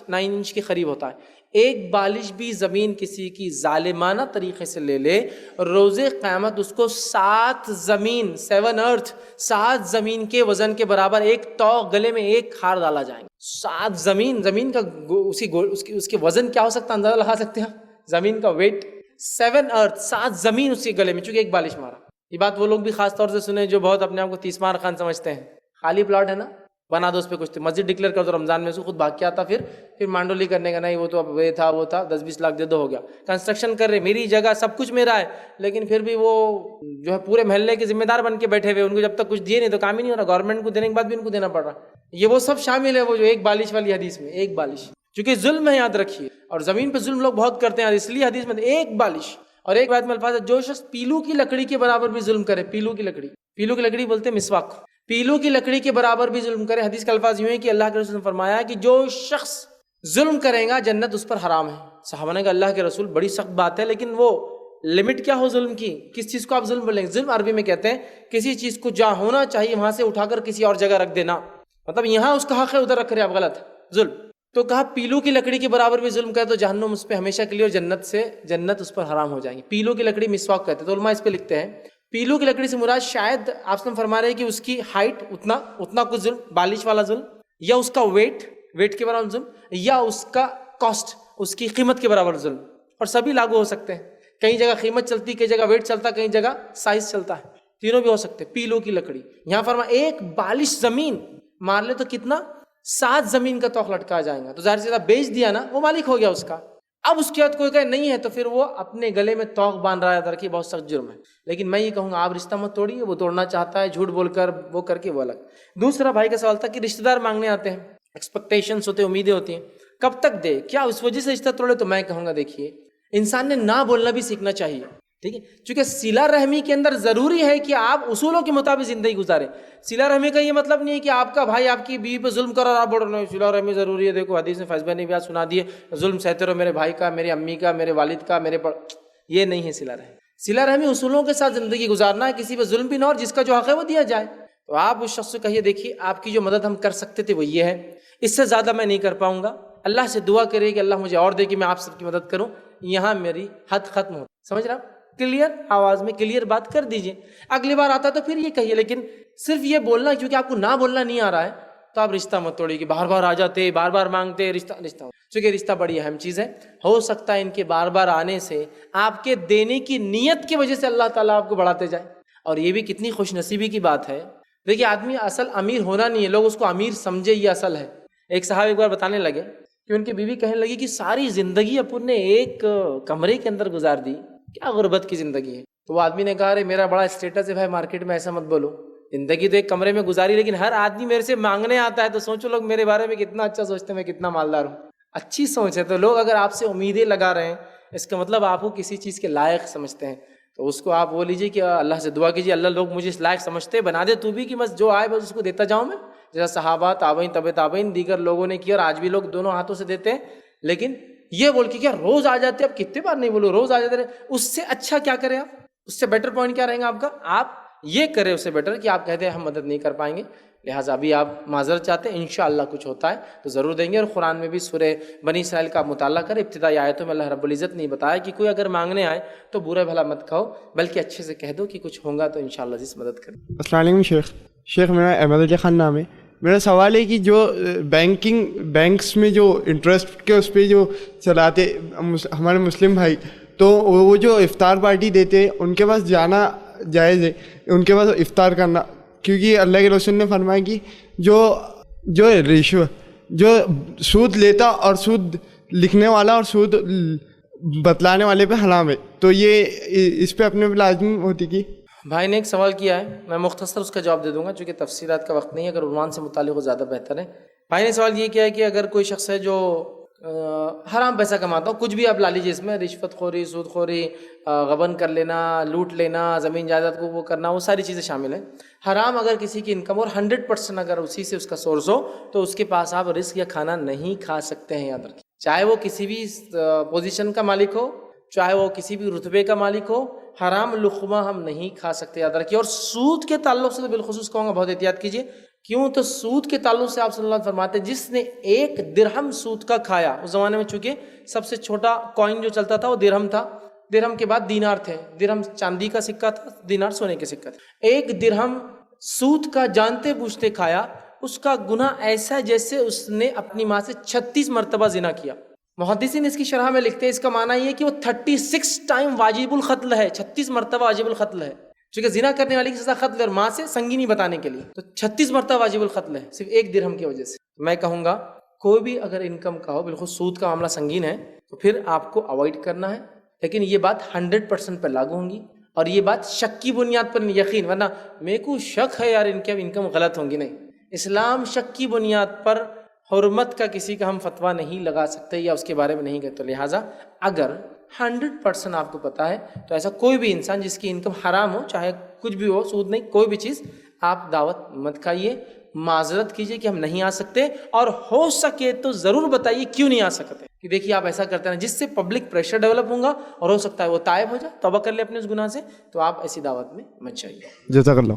9 انچ کے قریب ہوتا ہے، ایک بالش بھی زمین کسی کی ظالمانہ طریقے سے لے لے، روز قیامت اس کو 7 زمین کے وزن کے برابر ایک توق گلے میں ایک ہار ڈالا جائیں گے۔ 7 زمین کا اس کے وزن کیا ہو سکتا ہے اندازہ لگا سکتے ہیں؟ زمین کا ویٹ 7 زمین اس کے گلے میں، چونکہ ایک بالش مارا۔ یہ بات وہ لوگ بھی خاص طور سے سنیں جو بہت اپنے آپ کو تیسمار خان سمجھتے ہیں، خالی پلاٹ ہے نا بنا دو اس پہ کچھ، مسجد ڈکلیئر کر دو رمضان میں، اس کو خود بھاگ کے آتا، پھر مانڈولی کرنے کا نہیں وہ تو اب وہ تھا 10-20 لاکھ دے دو ہو گیا، کنسٹرکشن کر رہے میری جگہ سب کچھ میرا ہے، لیکن پھر بھی وہ جو ہے پورے محلے کے ذمہ دار بن کے بیٹھے ہوئے، ان کو جب تک کچھ دیے نہیں تو کام ہی نہیں ہو رہا، گورنمنٹ کو دینے کے بعد بھی ان کو دینا پڑ رہا۔ یہ وہ سب شامل ہے وہ جو ایک بالش والی حدیث میں، ایک بالش، چونکہ ظلم ہے یاد رکھیے، اور زمین پہ ظلم لوگ بہت کرتے ہیں، اس لیے حدیث میں ایک بالش۔ اور ایک بات میں الفاظ ہے، جو شخص پیلو کی لکڑی کے برابر بھی ظلم کرے، پیلو کی لکڑی بولتے ہیں مسواک، پیلو کی لکڑی کے برابر بھی ظلم کرے، حدیث کا الفاظ یوں ہے کہ اللہ کے رسول نے فرمایا کہ جو شخص ظلم کرے گا جنت اس پر حرام ہے۔ صحابہ نے کہا اللہ کے رسول بڑی سخت بات ہے، لیکن وہ لمٹ کیا ہو ظلم کی؟ کس چیز کو آپ ظلم بولیں گے؟ ظلم عربی میں کہتے ہیں کسی چیز کو جہاں ہونا چاہیے وہاں سے اٹھا کر کسی اور جگہ رکھ دینا، مطلب یہاں اس کا حق ہے ادھر رکھ رہے آپ، غلط ظلم۔ تو کہا پیلو کی لکڑی کے برابر بھی ظلم کرے تو جہنم اس پہ ہمیشہ کے لیے، اور جنت اس پر حرام ہو جائیں گی۔ پیلو کی لکڑی مسواک کہتے ہیں، تو علماء اس پہ لکھتے ہیں پیلو کی لکڑی سے مراد شاید آپ سے فرما رہے ہیں کہ اس کی ہائٹ اتنا کچھ ظلم، بالش والا ظلم، یا اس کا ویٹ کے برابر ظلم، یا اس کا کاسٹ، اس کی قیمت کے برابر ظلم، اور سبھی لاگو ہو سکتے ہیں۔ کئی جگہ قیمت چلتی، کئی جگہ ویٹ چلتا، کئی جگہ سائز چلتا ہے، تینوں بھی ہو سکتے۔ پیلو کی لکڑی یہاں فرما ایک بالش زمین مار لے تو کتنا 7 زمین کا توق لٹکا جائے گا، تو ظاہر سی بات بیچ دیا نا، وہ مالک ہو گیا اس کا۔ اب اس کے بعد کوئی کہے نہیں ہے تو پھر وہ اپنے گلے میں توق باندھ رہا ہے، درکی بہت سخت جرم ہے۔ لیکن میں یہ کہوں گا آپ رشتہ مت توڑیے، وہ توڑنا چاہتا ہے جھوٹ بول کر وہ کر کے وہ الگ۔ دوسرا بھائی کا سوال تھا کہ رشتہ دار مانگنے آتے ہیں، ایکسپیکٹیشنس ہوتے ہیں، امیدیں ہوتی ہیں، کب تک دے، کیا اس وجہ سے رشتہ توڑے؟ تو میں کہوں گا دیکھیے انسان نے نہ بولنا بھی سیکھنا چاہیے، ٹھیک ہے، چونکہ صلہ رحمی کے اندر ضروری ہے کہ آپ اصولوں کے مطابق زندگی گزاریں۔ صلہ رحمی کا یہ مطلب نہیں ہے کہ آپ کا بھائی آپ کی بیوی پہ ظلم کر رہا، آپ بول رہے ہیں صلہ رحمی ضروری ہے، دیکھو حدیث میں فیض نے بھی سنا دیے ظلم سہتے رہو میرے بھائی کا، میری امی کا، میرے والد کا، میرے یہ نہیں ہے صلہ رحمی۔ صلہ رحمی اصولوں کے ساتھ زندگی گزارنا ہے، کسی پہ ظلم بھی نہ، اور جس کا جو حق ہے وہ دیا جائے۔ تو آپ اس شخص سے کہیے دیکھیے آپ کی جو مدد ہم کر سکتے تھے وہ یہ ہے، اس سے زیادہ میں نہیں کر پاؤں گا، اللہ سے دعا کرے کہ اللہ مجھے اور دے کہ میں آپ سب کی مدد کروں، یہاں میری حد ختم ہو۔ سمجھ رہا؟ کلیئر آواز میں کلیئر بات کر دیجئے، اگلی بار آتا تو پھر یہ کہیے، لیکن صرف یہ بولنا کیونکہ آپ کو نہ بولنا نہیں آ رہا ہے تو آپ رشتہ مت توڑیے کہ بار بار آ جاتے، بار بار مانگتے، رشتہ چونکہ رشتہ بڑی اہم چیز ہے۔ ہو سکتا ہے ان کے بار بار آنے سے آپ کے دینے کی نیت کی وجہ سے اللہ تعالیٰ آپ کو بڑھاتے جائے، اور یہ بھی کتنی خوش نصیبی کی بات ہے۔ دیکھیے آدمی اصل امیر ہونا نہیں ہے، لوگ اس کو امیر سمجھے، یہ اصل ہے۔ ایک صاحب ایک بار بتانے لگے کہ ان کی بیوی کہنے لگی کہ ساری زندگی اپن نے ایک کمرے کے اندر گزار دی، کیا غربت کی زندگی ہے۔ تو وہ آدمی نے کہا ارے میرا بڑا اسٹیٹس ہے بھائی مارکیٹ میں، ایسا مت بولو، زندگی تو ایک کمرے میں گزاری، لیکن ہر آدمی میرے سے مانگنے آتا ہے، تو سوچو لوگ میرے بارے میں کتنا اچھا سوچتے ہیں، میں کتنا مالدار ہوں۔ اچھی سوچ ہے، تو لوگ اگر آپ سے امیدیں لگا رہے ہیں اس کا مطلب آپ کو کسی چیز کے لائق سمجھتے ہیں، تو اس کو آپ وہ لیجیے کہ اللہ سے دعا کیجیے اللہ لوگ مجھے اس لائق سمجھتے بنا دے تو بھی، کہ بس جو آئے بس اس کو دیتا جاؤں میں، جیسا صحابہ تابعین طب تابعین دیگر لوگوں نے کیا، اور آج بھی لوگ دونوں ہاتھوں سے دیتے ہیں۔ لیکن یہ بول کے کیا روز آ جاتے، اب کتنے بار نہیں بولو روز آ جاتے رہے، اس سے اچھا کیا کریں آپ، اس سے بیٹر پوائنٹ کیا رہیں گا آپ کا، آپ یہ کریں اس سے بیٹر کہ آپ کہتے ہیں ہم مدد نہیں کر پائیں گے، لہٰذا ابھی آپ معذرت چاہتے ہیں، انشاءاللہ کچھ ہوتا ہے تو ضرور دیں گے. اور قرآن میں بھی سورہ بنی اسرائیل کا مطالعہ کریں. ابتدائی آیتوں میں اللہ رب العزت نے بتایا کہ کوئی اگر مانگنے آئے تو برا بھلا مت کہو، بلکہ اچھے سے کہہ دو کہ کچھ ہوگا تو انشاءاللہ عزیز مدد کریں. السلام علیکم شیخ میرا احمد علی خان نام ہے. میرا سوال ہے کہ جو بینکس میں جو انٹرسٹ کے اس پہ جو چلاتے ہمارے مسلم بھائی، تو وہ جو افطار پارٹی دیتے ان کے پاس جانا جائز ہے، ان کے پاس افطار کرنا؟ کیونکہ اللہ کے رسول نے فرمایا کہ جو رشوت، جو سود لیتا اور سود لکھنے والا اور سود بتلانے والے پہ حرام ہے، تو یہ اس پہ اپنے لازم ہوتی کہ بھائی نے ایک سوال کیا ہے، میں مختصر اس کا جواب دے دوں گا چونکہ تفصیلات کا وقت نہیں ہے. اگر عنوان سے متعلق ہو زیادہ بہتر ہے. بھائی نے سوال یہ کیا ہے کہ اگر کوئی شخص ہے جو حرام پیسہ کماتا ہو، کچھ بھی آپ لا لیجیے اس میں، رشوت خوری، سود خوری، غبن کر لینا، لوٹ لینا، زمین جائیداد کو وہ کرنا، وہ ساری چیزیں شامل ہیں. حرام اگر کسی کی انکم اور 100% اگر اسی سے اس کا سورس ہو تو اس کے پاس آپ رزق یا کھانا نہیں کھا سکتے ہیں. یاد رکھیں، چاہے وہ کسی بھی پوزیشن کا مالک ہو، چاہے وہ کسی بھی رتبے کا مالک ہو، حرام لقمہ ہم نہیں کھا سکتے. یاد رکھیے. اور سود کے تعلق سے تو بالخصوص کہوں گا بہت احتیاط کیجیے. کیوں؟ تو سود کے تعلق سے آپ صلی اللہ علیہ وسلم فرماتے ہیں جس نے 1 درہم سود کا کھایا، اس زمانے میں چونکہ سب سے چھوٹا کوائن جو چلتا تھا وہ درہم تھا، درہم کے بعد دینار تھے، درہم چاندی کا سکہ تھا، دینار سونے کے سکہ تھا. 1 درہم سود کا جانتے بوجھتے کھایا، اس کا گناہ ایسا جیسے اس نے اپنی ماں سے 36 مرتبہ زنا کیا. محدثین اس کی شرح میں لکھتے ہیں اس کا معنی یہ کہ وہ 36 ٹائم واجب القتل ہے، 36 مرتبہ واجب القتل ہے. چونکہ زنا کرنے والی کی سزا قتل ہے اور ماں سے سنگینی بتانے کے لیے، تو 36 مرتبہ واجب القتل ہے صرف 1 درہم کی وجہ سے. میں کہوں گا کوئی بھی اگر انکم کا ہو، بالکل سود کا معاملہ سنگین ہے، تو پھر آپ کو اوائڈ کرنا ہے. لیکن یہ بات 100% پر لاگو ہوں گی، اور یہ بات شک کی بنیاد پر نہیں، یقین. ورنہ میرے کو شک ہے یار ان کے انکم غلط ہوں گی، نہیں. اسلام شک کی بنیاد پر حرمت کا کسی کا ہم فتویٰ نہیں لگا سکتے یا اس کے بارے میں نہیں کہتے. تو لہٰذا اگر 100% آپ کو پتا ہے تو ایسا کوئی بھی انسان جس کی انکم حرام ہو، چاہے کچھ بھی ہو، سود نہیں، کوئی بھی چیز، آپ دعوت مت کھائیے، معذرت کیجیے کہ ہم نہیں آ سکتے، اور ہو سکے تو ضرور بتائیے کیوں نہیں آ سکتے. کہ دیکھیے آپ ایسا کرتے ہیں جس سے پبلک پریشر ڈیولپ ہوگا اور ہو سکتا ہے وہ تائب ہو جائے، توبہ کر لے اپنے اس گناہ سے. تو آپ ایسی دعوت میں مت جائیے. جزاک اللہ.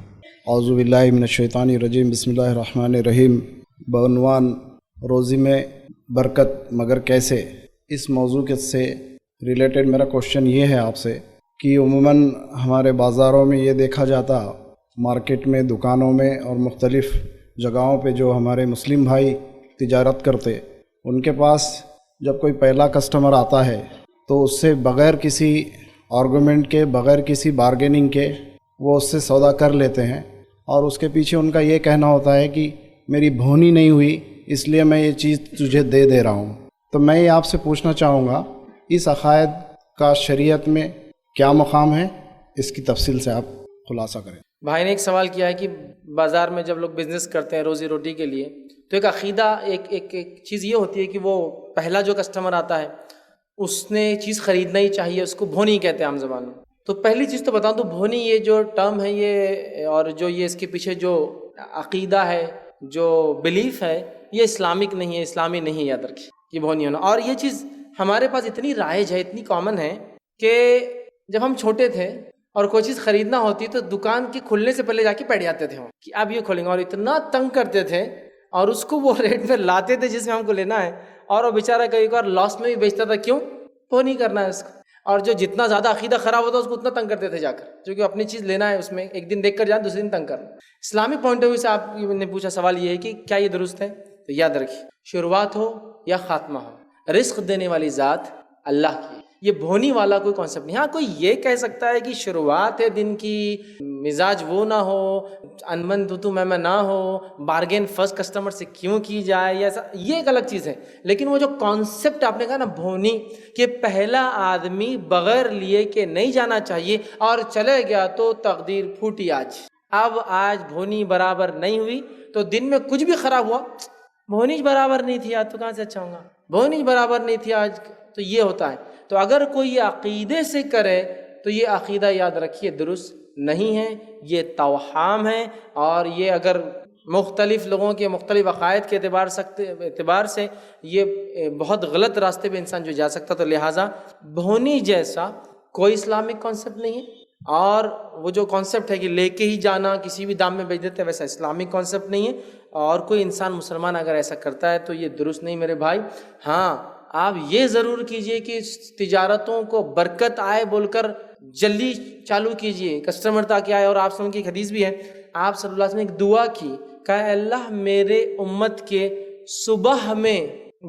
اعوذ باللہ من الشیطان الرجیم. بسم اللہ الرحمن الرحیم. بعنوان روزی میں برکت مگر کیسے، اس موضوع کے سے ریلیٹڈ میرا کوشچن یہ ہے آپ سے کہ عموماً ہمارے بازاروں میں یہ دیکھا جاتا، مارکیٹ میں، دکانوں میں اور مختلف جگہوں پہ جو ہمارے مسلم بھائی تجارت کرتے، ان کے پاس جب کوئی پہلا کسٹمر آتا ہے تو اس سے بغیر کسی آرگومنٹ کے، بغیر کسی بارگیننگ کے وہ اس سے سودا کر لیتے ہیں، اور اس کے پیچھے ان کا یہ کہنا ہوتا ہے کہ میری بھونی نہیں ہوئی اس لیے میں یہ چیز تجھے دے رہا ہوں. تو میں یہ آپ سے پوچھنا چاہوں گا اس عقائد کا شریعت میں کیا مقام ہے، اس کی تفصیل سے آپ خلاصہ کریں. بھائی نے ایک سوال کیا ہے کہ بازار میں جب لوگ بزنس کرتے ہیں روزی روٹی کے لیے، تو ایک عقیدہ ایک چیز یہ ہوتی ہے کہ وہ پہلا جو کسٹمر آتا ہے اس نے چیز خریدنا ہی چاہیے، اس کو بھونی کہتے ہیں عام زبان میں. تو پہلی چیز تو بتاؤں تو بھونی یہ جو ٹرم ہے یہ، اور جو یہ اس کے پیچھے جو عقیدہ ہے، جو بلیف ہے، یہ اسلامک نہیں ہے، اسلامی نہیں ہے. یاد رکھیے کہ بھونی ہونا. اور یہ چیز ہمارے پاس اتنی رائج ہے، اتنی کامن ہے کہ جب ہم چھوٹے تھے اور کوئی چیز خریدنا ہوتی تو دکان کے کھلنے سے پہلے جا کے بیٹھ جاتے تھے کہ اب یہ کھولیں گے، اور اتنا تنگ کرتے تھے اور اس کو وہ ریٹ میں لاتے تھے جس میں ہم کو لینا ہے، اور وہ بیچارہ کئی بار لاس میں بھی بیچتا تھا. کیوں؟ وہ نہیں کرنا ہے اس کو. اور جو جتنا زیادہ عقیدہ خراب ہوتا ہے اس کو اتنا تنگ کرتے تھے جا کر، کیونکہ اپنی چیز لینا ہے، اس میں ایک دن دیکھ کر جائیں، دوسرے دن تنگ کرنا. اسلامک پوائنٹ آف ویو سے آپ نے پوچھا سوال یہ ہے کہ کیا یہ درست ہے؟ تو یاد رکھیے شروعات ہو یا خاتمہ ہو، رزق دینے والی ذات اللہ کی. یہ بھونی والا کوئی کانسیپٹ نہیں. ہاں کوئی یہ کہہ سکتا ہے کہ شروعات ہے دن کی، مزاج وہ نہ ہو، انمن تو میں نہ ہو، بارگین فرسٹ کسٹمر سے کیوں کی جائے، یا ایسا، یہ ایک الگ چیز ہے. لیکن وہ جو کانسیپٹ آپ نے کہا نا بھونی، کہ پہلا آدمی بغیر لیے کہ نہیں جانا چاہیے اور چلے گیا تو تقدیر پھوٹی. آج بھونی برابر نہیں ہوئی تو دن میں کچھ بھی خراب ہوا، بھونی برابر نہیں تھی آج تو کہاں سے اچھا ہوگا، بھونی برابر نہیں تھی آج، تو یہ ہوتا ہے. تو اگر کوئی یہ عقیدے سے کرے تو یہ عقیدہ یاد رکھیے درست نہیں ہے، یہ توہام ہے. اور یہ اگر مختلف لوگوں کے مختلف عقائد کے اعتبار سے یہ بہت غلط راستے پہ انسان جو جا سکتا. تو لہٰذا بھونی جیسا کوئی اسلامک کانسیپٹ نہیں ہے، اور وہ جو کانسیپٹ ہے کہ لے کے ہی جانا کسی بھی دام میں بیچ دیتے ہیں، ویسا اسلامک کانسیپٹ نہیں ہے، اور کوئی انسان مسلمان اگر ایسا کرتا ہے تو یہ درست نہیں میرے بھائی۔ ہاں آپ یہ ضرور کیجئے کہ تجارتوں کو برکت آئے بول کر جلدی چالو کیجئے، کسٹمر تاکہ آئے۔ اور آپ سن کی ایک حدیث بھی ہے، آپ صلی اللہ علیہ وسلم نے ایک دعا کی، کہا اے اللہ میرے امت کے صبح میں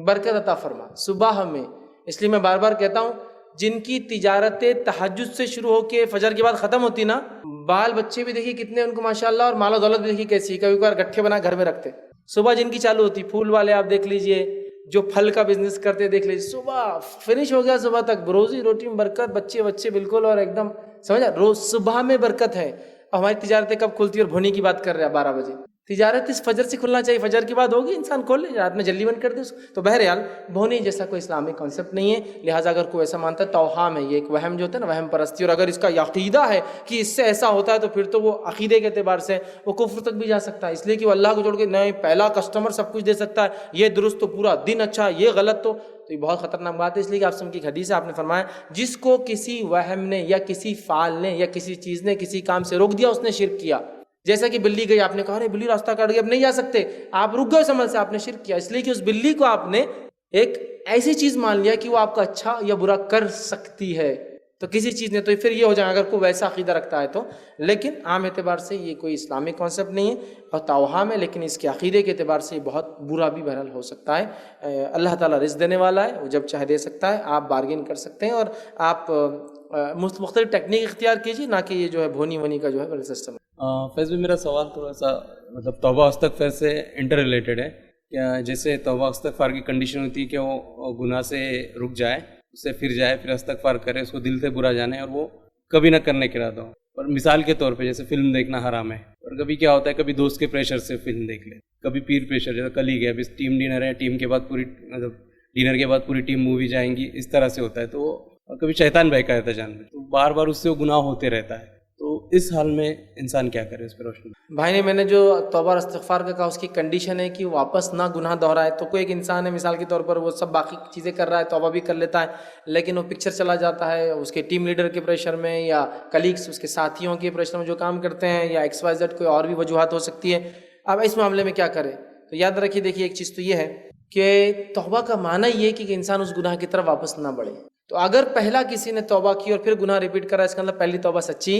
برکت عطا فرما، صبح میں۔ اس لیے میں بار بار کہتا ہوں، جن کی تجارتیں تہجد سے شروع ہو کے فجر کے بعد ختم ہوتی نا، بال بچے بھی دیکھیے کتنے ان کو ماشاءاللہ، اور مال و دولت بھی دیکھیے کیسی، کبھی کبھار گٹھے بنا گھر میں رکھتے۔ صبح جن کی چالو ہوتی، پھول والے آپ دیکھ لیجئے، جو پھل کا بزنس کرتے دیکھ لیجئے، صبح فنش ہو گیا، صبح تک روزی روٹی میں برکت، بچے بالکل، اور ایک دم سمجھا، روز صبح میں برکت ہے۔ اور ہماری تجارتیں کب کھلتی ہے؟ اور بھونی کی بات کر رہے ہیں 12 بجے، تجارت اس فجر سے کھلنا چاہیے، فجر کے بعد ہوگی، انسان کھول لے، رات میں جلدی بند کر دے اس کو۔ تو بہرحال بھونی جیسا کوئی اسلامک کانسیپٹ نہیں ہے، لہٰذا اگر کوئی ایسا مانتا ہے توہام ہے، یہ ایک وہم جو ہوتا ہے نا، وہم پرستی، اور اگر اس کا عقیدہ ہے کہ اس سے ایسا ہوتا ہے تو پھر تو وہ عقیدے کے اعتبار سے وہ کفر تک بھی جا سکتا ہے، اس لیے کہ وہ اللہ کو چھوڑ کے نہیں پہلا کسٹمر سب کچھ دے سکتا ہے، یہ درست تو پورا دن اچھا، یہ غلط، تو یہ بہت خطرناک بات ہے۔ اس لیے کہ آپ سن کی حدیث ہے، آپ نے فرمایا جس کو کسی وہم نے یا کسی فعال نے یا کسی چیز نے کسی کام سے روک دیا، اس نے شرک کیا۔ جیسا کہ بلی گئی، آپ نے کہا ارے بلی راستہ کاٹ گئی، اب نہیں جا سکتے، آپ رک گئے اس عمل سے، آپ نے شرک کیا، اس لیے کہ اس بلی کو آپ نے ایک ایسی چیز مان لیا کہ وہ آپ کا اچھا یا برا کر سکتی ہے، تو کسی چیز نے، تو پھر یہ ہو جائے اگر کوئی ویسا عقیدہ رکھتا ہے تو۔ لیکن عام اعتبار سے یہ کوئی اسلامک کانسیپٹ نہیں ہے اور توہم ہے، لیکن اس کے عقیدے کے اعتبار سے یہ بہت برا بھی بہرحال ہو سکتا ہے۔ اللہ تعالیٰ رزق دینے والا ہے، وہ جب چاہے دے سکتا ہے، آپ بارگین کر سکتے ہیں، اور آپ مختلف ٹیکنیک اختیار کیجیے، نہ کہ یہ جو ہے بھونی کا جو ہے سسٹم۔ فیض بھائی، میرا سوال تھوڑا سا مطلب توبہ استغفار سے انٹر ریلیٹڈ ہے، کیا جیسے توبہ استغفار کی کنڈیشن ہوتی ہے کہ وہ گناہ سے رک جائے، اس سے پھر جائے، پھر استغفار کرے، اس کو دل سے برا جانے اور وہ کبھی نہ کرنے کے ارادہ ہو۔ اور مثال کے طور پہ جیسے فلم دیکھنا حرام ہے، اور کبھی کیا ہوتا ہے، کبھی دوست کے پریشر سے فلم دیکھ لے، کبھی پیر پریشر، جیسے کل ہی گیا، ابھی ٹیم ڈنر ہے، ٹیم کے بعد پوری مطلب ڈنر کے بعد پوری ٹیم مووی جائیں گی، اس طرح سے ہوتا ہے، تو اور کبھی شیطان بہکا رہتا ہے جان میں، تو بار بار اس سے وہ گناہ ہوتے رہتا ہے، تو اس حال میں انسان کیا کرے؟ اس پہ روشنی۔ بھائی نے میں نے جو توبہ اور استغفار کا کہا، اس کی کنڈیشن ہے کہ واپس نہ گناہ دہرائے۔ تو کوئی ایک انسان ہے مثال کے طور پر، وہ سب باقی چیزیں کر رہا ہے، توبہ بھی کر لیتا ہے، لیکن وہ پکچر چلا جاتا ہے اس کے ٹیم لیڈر کے پریشر میں، یا کلیگس اس کے ساتھیوں کے پریشر میں جو کام کرتے ہیں، یا ایکس وائی زیڈ کوئی اور بھی وجوہات ہو سکتی ہے۔ اب اس معاملے میں کیا کرے؟ تو یاد رکھیے، دیکھیے ایک چیز تو یہ ہے کہ توبہ کا معنی یہ کہ انسان اس گناہ کی طرف واپس نہ بڑھے۔ تو اگر پہلا کسی نے توبہ کی اور پھر گناہ ریپیٹ کرا، اس کا مطلب پہلی توبہ سچی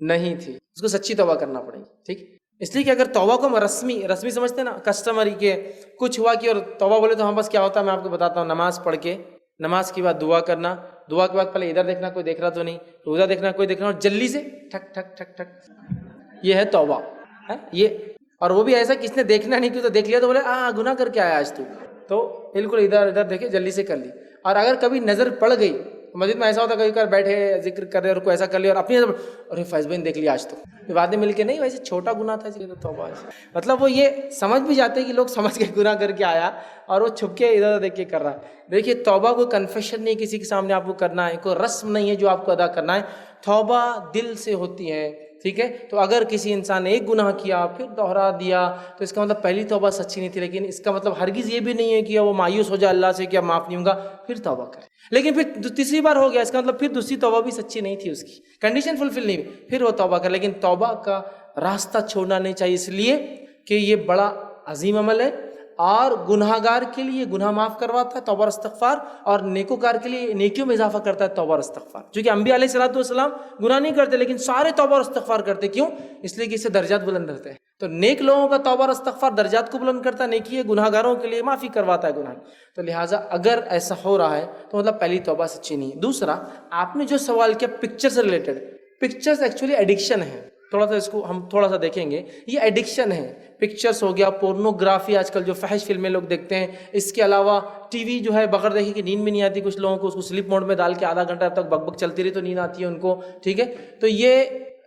نہیں تھی، اس کو سچی توبہ کرنا پڑے گی، ٹھیک؟ اس لیے کہ اگر توبہ کو ہم رسمی سمجھتے ہیں نا، کسٹمری کے کچھ ہوا کہ اور توبہ بولے تو ہم بس کیا ہوتا ہے، میں آپ کو بتاتا ہوں، نماز پڑھ کے، نماز کے بعد دعا کرنا، دعا کے بعد پہلے ادھر دیکھنا کوئی دیکھ رہا تو نہیں، تو ادھر دیکھنا کوئی دیکھ رہا، اور جلدی سے ٹھک ٹھک ٹھک ٹھک، یہ ہے توبہ ہے یہ۔ اور وہ بھی ایسا کس نے دیکھنا نہیں، کیوں تو دیکھ لیا تو بولے گناہ کر کے آیا آج تو بالکل ادھر ادھر دیکھے، جلدی سے کر لی۔ اور اگر کبھی نظر پڑ گئی، مسجد میں ایسا ہوتا ہے کبھی کبھار بیٹھے ذکر کر رہے اور کوئی ایسا کر لیا اور اپنی نظر، ارے فیض بھائی نے دیکھ لیا آج تو، بعد میں مل کے نہیں، ویسے چھوٹا گناہ تھا، اس لیے تو توبہ۔ مطلب وہ یہ سمجھ بھی جاتے ہیں کہ لوگ سمجھ کے گناہ کر کے آیا اور وہ چھپ کے ادھر دیکھ کے کر رہا ہے۔ دیکھیے توبہ کوئی کنفیشن نہیں کسی کے سامنے آپ کو کرنا ہے، کوئی رسم نہیں ہے جو آپ کو ادا کرنا ہے، توبہ دل سے ہوتی ہے، ٹھیک ہے؟ تو اگر کسی انسان نے ایک گناہ کیا پھر دوہرا دیا تو اس کا مطلب پہلی توبہ سچی نہیں تھی، لیکن اس کا مطلب ہرگز یہ بھی نہیں ہے کہ وہ مایوس ہو جائے اللہ سے کہ اب معاف نہیں ہوں گا، پھر توبہ کرے۔ لیکن پھر تیسری بار ہو گیا، اس کا مطلب پھر دوسری توبہ بھی سچی نہیں تھی، اس کی کنڈیشن فلفل نہیں ہوئی، پھر وہ توبہ کرے۔ لیکن توبہ کا راستہ چھوڑنا نہیں چاہیے، اس لیے کہ یہ بڑا عظیم عمل ہے، اور گناہگار کے لیے گناہ معاف کرواتا ہے توبہ اور استغفار، اور نیکوکار کے لیے نیکیوں میں اضافہ کرتا ہے توبہ اور استغفار۔ چونکہ انبیاء علیہ الصلوۃ والسلام گناہ نہیں کرتے لیکن سارے توبہ اور استغفار کرتے، کیوں؟ اس لیے کہ اس سے درجات بلند رہتے ہیں۔ تو نیک لوگوں کا توبہ اور استغفار درجات کو بلند کرتا ہے، نیکی ہے، گناہگاروں کے لیے معافی کرواتا ہے گناہ۔ تو لہٰذا اگر ایسا ہو رہا ہے تو مطلب پہلی توبہ سچی نہیں ہے۔ دوسرا، آپ نے جو سوال کیا پکچر سے ریلیٹڈ، پکچرز ایکچولی ایڈکشن ہے، تھوڑا سا اس کو ہم تھوڑا سا دیکھیں گے، یہ ایڈکشن ہے۔ پکچرز ہو گیا، پورنوگرافی آج کل جو فحش فلمیں لوگ دیکھتے ہیں، اس کے علاوہ ٹی وی جو ہے بغیر دیکھے کہ نیند بھی نہیں آتی، کچھ لوگوں کو اس کو سلیپ موڈ میں ڈال کے آدھا گھنٹہ تک بک بک چلتی رہی تو نیند آتی ہے ان کو، ٹھیک ہے؟ تو یہ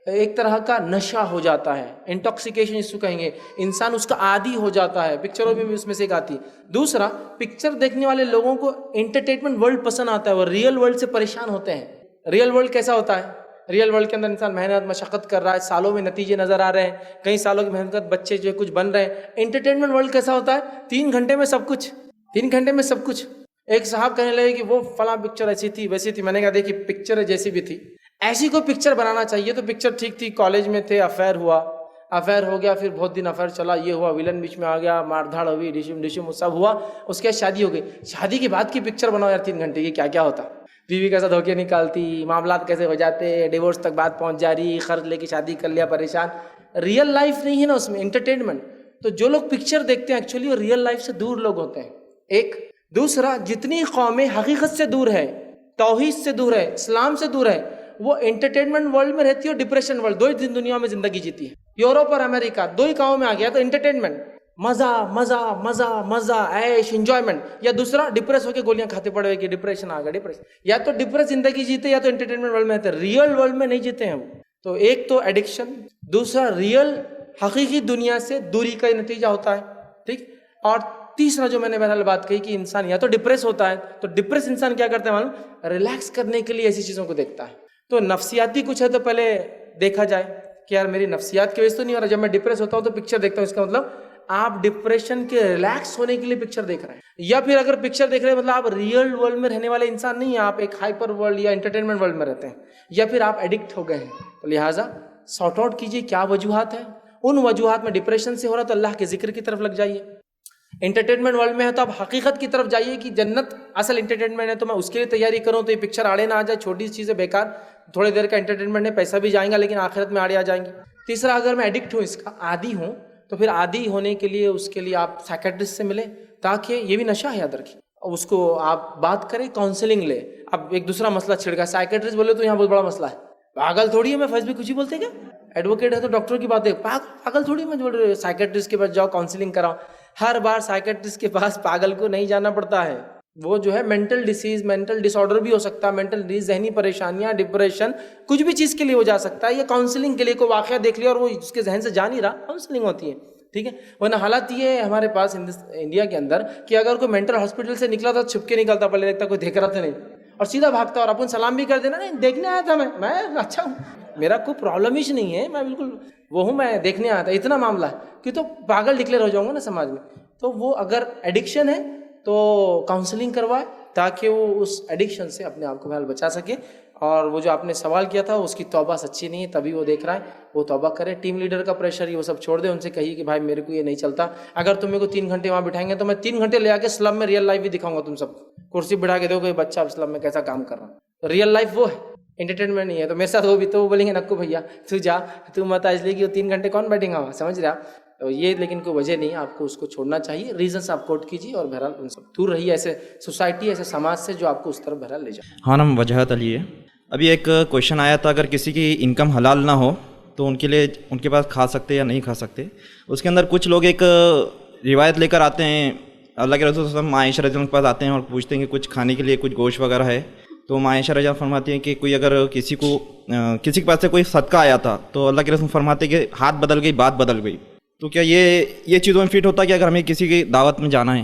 ایک طرح کا نشہ ہو جاتا ہے، انٹاکسیکیشن اس کو کہیں گے، انسان اس کا عادی ہو جاتا ہے، پکچروں میں بھی اس میں سے ایک آتی ہے۔ دوسرا، پکچر دیکھنے والے لوگوں کو انٹرٹینمنٹ ورلڈ پسند آتا ہے، وہ ریئل ورلڈ سے پریشان ہوتے ہیں۔ ریئل ورلڈ کیسا ہوتا ہے؟ ریئل ورلڈ کے اندر انسان محنت مشقت کر رہا ہے، سالوں میں نتیجے نظر آ رہے ہیں، کئی سالوں کی محنت بچے جو کچھ بن رہے ہیں۔ انٹرٹینمنٹ ورلڈ کیسا ہوتا ہے؟ 3 گھنٹے میں سب کچھ، 3 گھنٹے میں سب کچھ۔ ایک صاحب کہنے لگے کہ وہ فلاں پکچر ایسی تھی ویسی تھی، میں نے کہا دیکھیے پکچر جیسی بھی تھی، ایسی کوئی پکچر بنانا چاہیے. تو پکچر ٹھیک تھی, کالج میں تھے, افیئر ہو گیا, پھر بہت دن افیئر چلا, یہ ہوا, ویلن بیچ میں آ گیا, مار دھاڑ ہوئی, ڈشم سب ہوا, اس کے بعد شادی ہو گئی. شادی کے بعد کی پکچر بناؤ یار 3 گھنٹے کی, کیا ہوتا, بیوی کیسا دھوکے نکالتی, معاملات کیسے ہو جاتے, ڈیورس تک بات پہنچ جا رہی, قرض لے کے شادی کر لیا, پریشان. ریئل لائف نہیں ہے نا اس میں, انٹرٹینمنٹ. تو جو لوگ پکچر دیکھتے ہیں ایکچولی وہ ریئل لائف سے دور لوگ ہوتے ہیں. ایک دوسرا, جتنی قومیں حقیقت سے دور ہے, توحید سے دور ہے, اسلام سے دور ہے, وہ انٹرٹینمنٹ ورلڈ میں رہتی ہے اور ڈپریشن ورلڈ, دو ہی دنیا میں زندگی جیتی ہے. یوروپ اور امریکہ دو ہی کاموں میں آ گیا, تو انٹرٹینمنٹ, مزہ مزہ مزہ مزہ, عیش, انجوائمنٹ, یا دوسرا ڈپریس ہو کے گولیاں کھاتے پڑے ہوئے کہ ڈپریشن آ گیا, ڈپریشن. یا تو ڈپریس زندگی جیتے یا تو انٹرٹینمنٹ ورلڈ میں رہتے, ریئل ورلڈ میں نہیں جیتے ہیں وہ. تو ایک تو ایڈکشن, دوسرا ریئل حقیقی دنیا سے دوری کا نتیجہ ہوتا ہے, ٹھیک. اور تیسرا جو میں نے بہرحال بات کہی کہ انسان یا تو ڈپریس ہوتا ہے, تو ڈپریس انسان کیا کرتا ہے معلوم, ریلیکس کرنے کے لیے ایسی چیزوں کو دیکھتا ہے. تو نفسیاتی کچھ ہے تو پہلے دیکھا جائے کہ یار میری نفسیات کی وجہ سے تو نہیں ہو رہا, جب میں ڈپریس ہوتا ہوں تو پکچر دیکھتا ہوں, اس کا مطلب آپ ڈپریشن کے ریلیکس ہونے کے لیے پکچر دیکھ رہے ہیں. یا پھر اگر پکچر دیکھ رہے ہیں مطلب آپ ریئل ورلڈ میں رہنے والے انسان نہیں ہیں, آپ ایک ہائپر ورلڈ یا انٹرٹینمنٹ ورلڈ میں رہتے ہیں, یا پھر آپ ایڈکٹ ہو گئے ہیں. تو لہٰذا سارٹ آؤٹ کیجیے کیا وجوہات ہیں. ان وجوہات میں ڈپریشن سے ہو رہا تو اللہ کے ذکر کی طرف لگ جائیے. انٹرٹینمنٹ ورلڈ میں ہے تو آپ حقیقت کی طرف جائیے کہ جنت اصل انٹرٹینمنٹ ہے, تو میں اس کے لیے تیاری کروں تو یہ پکچر آڑے نہ آ جائے, چھوٹی سی چیزیں بیکار, تھوڑی دیر کا انٹرٹینمنٹ ہے, پیسہ بھی جائیں گا لیکن آخرت میں آڑے آ جائیں گی. تیسرا, اگر میں ایڈکٹ ہوں, اس کا عادی ہوں, تو پھر عادی ہونے کے لیے اس کے لیے آپ سائیکیٹرسٹ سے ملیں, تاکہ یہ بھی نشہ ہے یاد رکھیے, اس کو آپ بات کریں, کاؤنسلنگ لیں. اب ایک دوسرا مسئلہ چھڑ گا, سائیکیٹرسٹ بولے تو یہاں بہت بڑا مسئلہ ہے, پاگل تھوڑی ہے, میں فیس بھی کچھ ہی بولتے کیا, ایڈوکیٹ ہے تو ڈاکٹر کی بات ہے, پاگل تھوڑی میں بول رہے, سائیکیٹرسٹ کے پاس جاؤ, کاؤنسلنگ کراؤ. ہر بار سائیکیٹرسٹ کے پاس پاگل کو نہیں جانا پڑتا ہے, وہ جو ہے مینٹل ڈیسیز, مینٹل ڈس آرڈر بھی ہو سکتا ہے, مینٹل ڈیز, ذہنی پریشانیاں, ڈپریشن, کچھ بھی چیز کے لیے ہو جا سکتا ہے. یہ کاؤنسلنگ کے لیے کوئی واقعہ دیکھ لیا اور وہ اس کے ذہن سے جا نہیں رہا, کاؤنسلنگ ہوتی ہے, ٹھیک ہے. ورنہ حالات یہ ہے ہمارے پاس انڈیا کے اندر کہ اگر کوئی مینٹل ہاسپٹل سے نکلا تھا, چھپ کے نکلتا, پہلے دیکھتا کوئی دیکھ رہا تھا نہیں, اور سیدھا بھاگتا, اور اپن سلام بھی کر دینا, نہیں دیکھنے آیا تھا, میں اچھا ہوں, میرا کوئی پرابلم ہی نہیں ہے, میں بالکل وہ ہوں, میں دیکھنے آیا تھا, اتنا معاملہ ہے کہ تو پاگل ڈکلیئر ہو جاؤں گا نا سماج میں. تو وہ اگر ایڈکشن ہے تو کاؤنسلنگ کروائے, تاکہ وہ اس ایڈکشن سے اپنے آپ کو بہرحال بچا سکے. اور وہ جو آپ نے سوال کیا تھا, اس کی توبہ سچی نہیں ہے, تبھی وہ دیکھ رہا ہے, وہ توبہ کرے. ٹیم لیڈر کا پریشر یہ وہ سب چھوڑ دے, ان سے کہیے کہ بھائی میرے کو یہ نہیں چلتا, اگر تم میرے کو 3 گھنٹے وہاں بٹھائیں گے تو میں 3 گھنٹے لے آ کے اسلم میں ریئل لائف بھی دکھاؤں گا. تم سب کرسی بٹھا کے دو کہ بچہ اسلم میں کیسا کام کر رہا, ریئل لائف وہ ہے, انٹرٹینمنٹ نہیں ہے. تو میرے ساتھ وہ بھی, تو وہ بولیں گے نکو بھیا تو جا, تو مت اس لیے کہ وہ 3 گھنٹے کون بیٹھیں گا, سمجھ رہا. تو یہ لیکن کوئی وجہ نہیں, آپ کو اس کو چھوڑنا چاہیے, ریزنس آپ کوٹ کیجیے, اور بہرحال ان سب دور رہیے ایسے سوسائٹی, ایسے سماج سے جو آپ کو اس طرف بہرحال لے جائے. ہاں نام وجہت علی ہے. ابھی ایک کویشچن آیا تھا, اگر کسی کی انکم حلال نہ ہو تو ان کے لیے ان کے پاس کھا سکتے یا نہیں کھا سکتے. اس کے اندر کچھ لوگ ایک روایت لے کر آتے ہیں, اللہ کے رسول صلی اللہ علیہ وسلم عائشہ رضی اللہ عنہا کے پاس آتے ہیں اور پوچھتے ہیں کہ کچھ کھانے کے لیے کچھ گوشت وغیرہ ہے. تو عائشہ رضی اللہ عنہا فرماتی ہیں کہ کوئی اگر کسی کے پاس سے کوئی صدقہ آیا تھا تو اللہ کے رسول فرماتے ہیں کہ ہاتھ بدل گئی, بات بدل گئی. تو کیا یہ چیزوں میں فٹ ہوتا ہے کہ اگر ہمیں کسی کی دعوت میں جانا ہے؟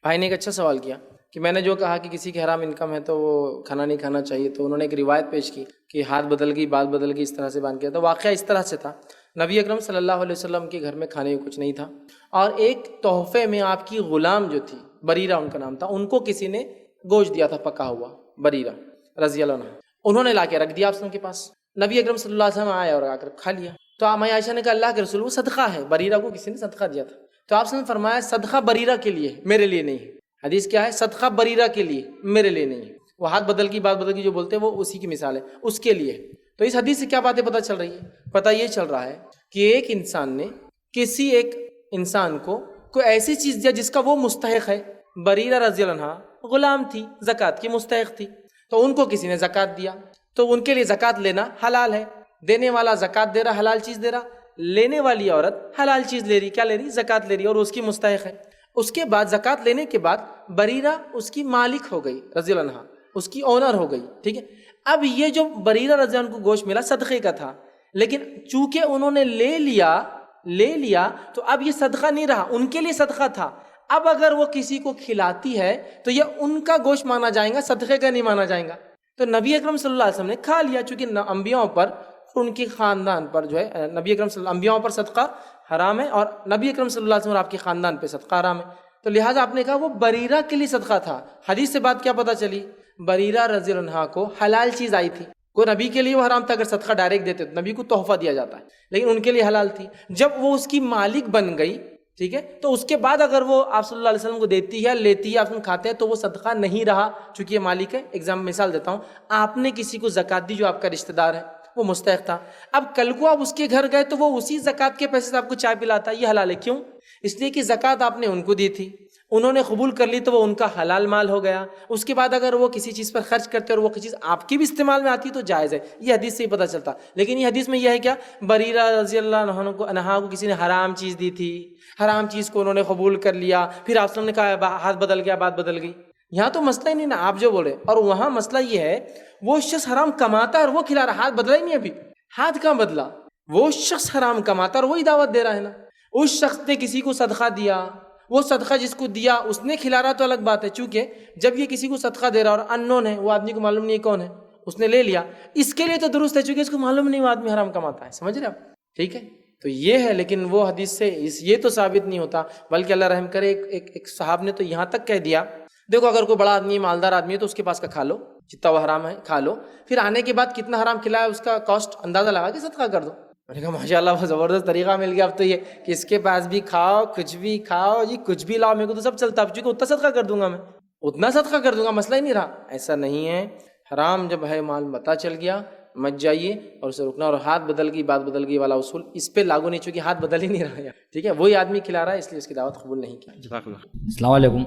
بھائی نے ایک اچھا سوال کیا کہ میں نے جو کہا کہ کسی کی حرام انکم ہے تو وہ کھانا نہیں کھانا چاہیے, تو انہوں نے ایک روایت پیش کی کہ ہاتھ بدل گئی, بات بدل گئی, اس طرح سے بیان کیا. تو واقعہ اس طرح سے تھا, نبی اکرم صلی اللہ علیہ وسلم کے گھر میں کھانے کو کچھ نہیں تھا, اور ایک تحفے میں آپ کی غلام جو تھی, بریرہ ان کا نام تھا, ان کو کسی نے گوشت دیا تھا پکا ہوا, بریرہ رضی اللہ عنہ, انہوں نے لا کے رکھ دیا آپ کے پاس. نبی اکرم صلی اللہ علیہ وسلم آئے اور آ کر کھا لیا. تو ماں عائشہ نے کہا اللہ کے رسول وہ صدقہ ہے, بریرہ کو کسی نے صدقہ دیا تھا. تو آپ نے فرمایا صدقہ بریرہ کے لیے, میرے لیے نہیں. حدیث کیا ہے, صدقہ بریرہ کے لیے, میرے لیے نہیں. وہ ہاتھ بدل کی, بات بدل کی جو بولتے ہیں وہ اسی کی مثال ہے, اس کے لیے. تو اس حدیث سے کیا باتیں پتہ چل رہی ہے؟ پتہ یہ چل رہا ہے کہ ایک انسان نے کسی ایک انسان کو کوئی ایسی چیز دیا جس کا وہ مستحق ہے. بریرہ رضی اللہ عنہا غلام تھی, زکوٰۃ کی مستحق تھی, تو ان کو کسی نے زکوٰۃ دیا, تو ان کے لیے زکوٰۃ لینا حلال ہے. دینے والا زکوٰۃ دے رہا, حلال چیز دے رہا, لینے والی عورت حلال چیز لے رہی, کیا لے رہی, زکوٰۃ لے رہی, اور اس کی مستحق ہے. اس کے بعد زکوٰۃ لینے کے بعد بریرہ اس کی مالک ہو گئی رضی اللہ عنہا, اس کی اونر ہو گئی, ٹھیک ہے. اب یہ جو بریرہ رضی اللہ عنہ کو گوشت ملا صدقے کا تھا, لیکن چونکہ انہوں نے لے لیا تو اب یہ صدقہ نہیں رہا, ان کے لیے صدقہ تھا. اب اگر وہ کسی کو کھلاتی ہے تو یہ ان کا گوشت مانا جائے گا, صدقے کا نہیں مانا جائے گا. تو نبی اکرم صلی اللہ علیہ وسلم نے کھا لیا, چونکہ انبیاء پر اور ان کے خاندان پر جو ہے نبی اکرم صلی اللہ علیہ وسلم, انبیاء پر صدقہ حرام ہے, اور نبی اکرم صلی اللہ علیہ وسلم اور آپ کے خاندان پہ صدقہ حرام ہے. تو لہٰذا آپ نے کہا وہ بریرہ کے لیے صدقہ تھا. حدیث سے بات کیا پتہ چلی, بریرہ رضی اللہ عنہ کو حلال چیز آئی تھی, کوئی نبی کے لیے وہ حرام تھا، اگر صدقہ ڈائریکٹ دیتے تو نبی کو تحفہ دیا جاتا ہے، لیکن ان کے لیے حلال تھی. جب وہ اس کی مالک بن گئی، ٹھیک ہے، تو اس کے بعد اگر وہ آپ صلی اللہ علیہ وسلم کو دیتی ہے، لیتی ہے، آپ کھاتے ہیں، تو وہ صدقہ نہیں رہا، چونکہ یہ مالک ہے. مثال دیتا ہوں، آپ نے کسی کو زکوٰۃ دی جو آپ کا رشتہ دار ہے، وہ مستحق تھا، اب کل کو آپ اس کے گھر گئے تو وہ اسی زکوٰۃ کے پیسے سے آپ کو چائے پلاتا ہے، یہ حلال ہے. کیوں؟ اس لیے کہ زکوٰۃ آپ نے ان کو دی تھی، انہوں نے قبول کر لی تو وہ ان کا حلال مال ہو گیا. اس کے بعد اگر وہ کسی چیز پر خرچ کرتے اور وہ چیز آپ کی بھی استعمال میں آتی تو جائز ہے. یہ حدیث سے ہی پتہ چلتا. لیکن یہ حدیث میں یہ ہے کیا، بریرہ رضی اللہ عنہا کو کسی نے حرام چیز دی تھی، حرام چیز کو انہوں نے قبول کر لیا، پھر آپ نے کہا ہاتھ بدل گیا، بات بدل گئی. یہاں تو مسئلہ ہی نہیں نا، آپ جو بولے، اور وہاں مسئلہ یہ ہے وہ شخص حرام کماتا ہے اور وہ کھلا رہا، ہاتھ بدلا ہی نہیں. ابھی ہاتھ کہاں بدلا؟ وہ شخص حرام کماتا اور وہی دعوت دے رہا ہے نا. اس شخص نے کسی کو صدقہ دیا، وہ صدقہ جس کو دیا اس نے کھلا رہا تو الگ بات ہے. چونکہ جب یہ کسی کو صدقہ دے رہا اور اننون ہے، وہ آدمی کو معلوم نہیں کون ہے، اس نے لے لیا، اس کے لیے تو درست ہے، چونکہ اس کو معلوم نہیں وہ آدمی حرام کماتا ہے. سمجھ رہے آپ؟ ٹھیک ہے، تو یہ ہے. لیکن وہ حدیث سے یہ تو ثابت نہیں ہوتا، بلکہ اللہ رحم کرے ایک صاحب نے تو یہاں تک کہہ دیا، دیکھو اگر کوئی بڑا آدمی مالدار آدمی ہے تو اس کے پاس کا کھا لو، جتنا وہ حرام ہے کھا لو، پھر آنے کے بعد کتنا حرام کھلایا اس کا کاسٹ اندازہ لگا کے صدقہ کر دو. میں نے کہا ماشاء اللہ بہت زبردست طریقہ مل گیا. اب تو یہ کہ اس کے پاس بھی کھاؤ، کچھ بھی کھاؤ جی، کچھ بھی لاؤ، میرے کو تو سب چلتا ہے، چونکہ اتنا صدقہ کر دوں گا، میں اتنا صدقہ کر دوں گا، مسئلہ ہی نہیں رہا. ایسا نہیں ہے. حرام جب ہے مال پتہ چل گیا مت جائیے اور اسے رکنا. اور ہاتھ بدل گئی بات بدل گئی والا اصول اس پہ لاگو نہیں، چونکہ ہاتھ بدل ہی نہیں رہا ہے. ٹھیک ہے، وہی آدمی کھلا رہا ہے، اس لیے اس کی دعوت قبول نہیں کی. السلام علیکم،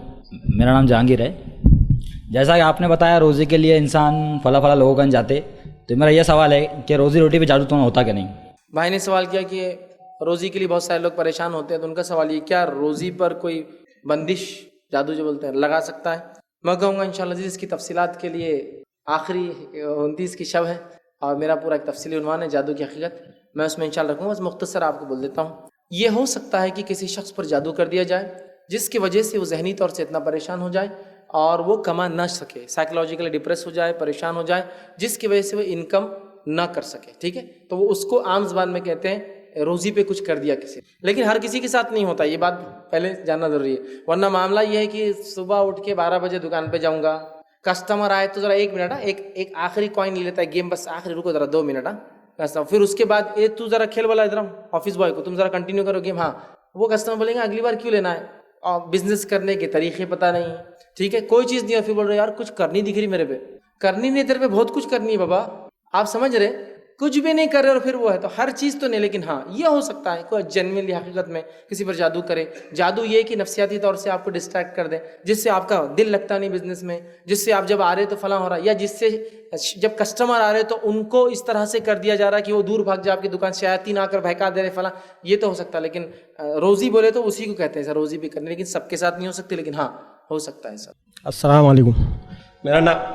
میرا نام جہانگیر ہے. جیسا کہ آپ نے بتایا روزی کے لیے انسان فلاں لوگوں کا جاتے، تو میرا یہ سوال ہے کہ روزی روٹی پہ جادو تو ہوتا کہ نہیں؟ بھائی نے سوال کیا کہ روزی کے لیے بہت سارے لوگ پریشان ہوتے ہیں، تو ان کا سوال یہ کیا روزی پر کوئی بندش جادو جو بولتے ہیں لگا سکتا ہے؟ میں کہوں گا انشاءاللہ جس کی تفصیلات کے لیے آخری 29 کی شب ہے اور میرا پورا ایک تفصیلی عنوان ہے جادو کی حقیقت، میں اس میں انشاءاللہ رکھوں گا. بس مختصر آپ کو بول دیتا ہوں. یہ ہو سکتا ہے کہ کسی شخص پر جادو کر دیا جائے جس کی وجہ سے وہ ذہنی طور سے اتنا پریشان ہو جائے اور وہ کما نہ سکے، سائیکولوجیکلی ڈپریس ہو جائے، پریشان ہو جائے، جس کی وجہ سے وہ انکم نہ کر سکے. ٹھیک ہے، تو وہ اس کو عام زبان میں کہتے ہیں روزی پہ کچھ کر دیا کسی. لیکن ہر کسی کے ساتھ نہیں ہوتا، یہ بات پہلے جاننا ضروری ہے. ورنہ معاملہ یہ ہے کہ صبح اٹھ کے 12 بجے دکان پہ جاؤں گا، کسٹمر آئے تو ذرا 1 منٹ، ایک آخری کوائن لے لیتا ہے گیم، بس آخری رکو ذرا 2 منٹ، پھر اس کے بعد تو ذرا کھیل والا ادھر آفس بوائے کو تم ذرا کنٹینیو کرو گیم. ہاں وہ کسٹمر بولیں گے اگلی بار کیوں لینا ہے، اور بزنس کرنے کے طریقے پتہ نہیں. ٹھیک ہے، کوئی چیز نہیں ہے، پھر بول رہے یار کچھ کرنی دکھ رہی میرے پہ، کرنی نہیں تیرے پہ، بہت کچھ کرنی ہے بابا. آپ سمجھ رہے، کچھ بھی نہیں کر رہے اور پھر وہ ہے، تو ہر چیز تو نہیں. لیکن ہاں یہ ہو سکتا ہے کوئی جنوینلی حقیقت میں کسی پر جادو کرے. جادو یہ کہ نفسیاتی طور سے آپ کو ڈسٹریکٹ کر دے، جس سے آپ کا دل لگتا نہیں بزنس میں، جس سے آپ جب آ رہے تو فلاں ہو رہا، یا جس سے جب کسٹمر آ رہے تو ان کو اس طرح سے کر دیا جا رہا کہ وہ دور بھاگ جائے آپ کی دکان، شیاطین آ کر بہکا دے رہے فلاں. یہ تو ہو سکتا ہے. لیکن روزی بولے تو اسی کو کہتے ہیں سر، روزی بھی کرنے، لیکن سب کے ساتھ نہیں ہو سکتی، لیکن ہاں ہو سکتا ہے سر. السلام علیکم،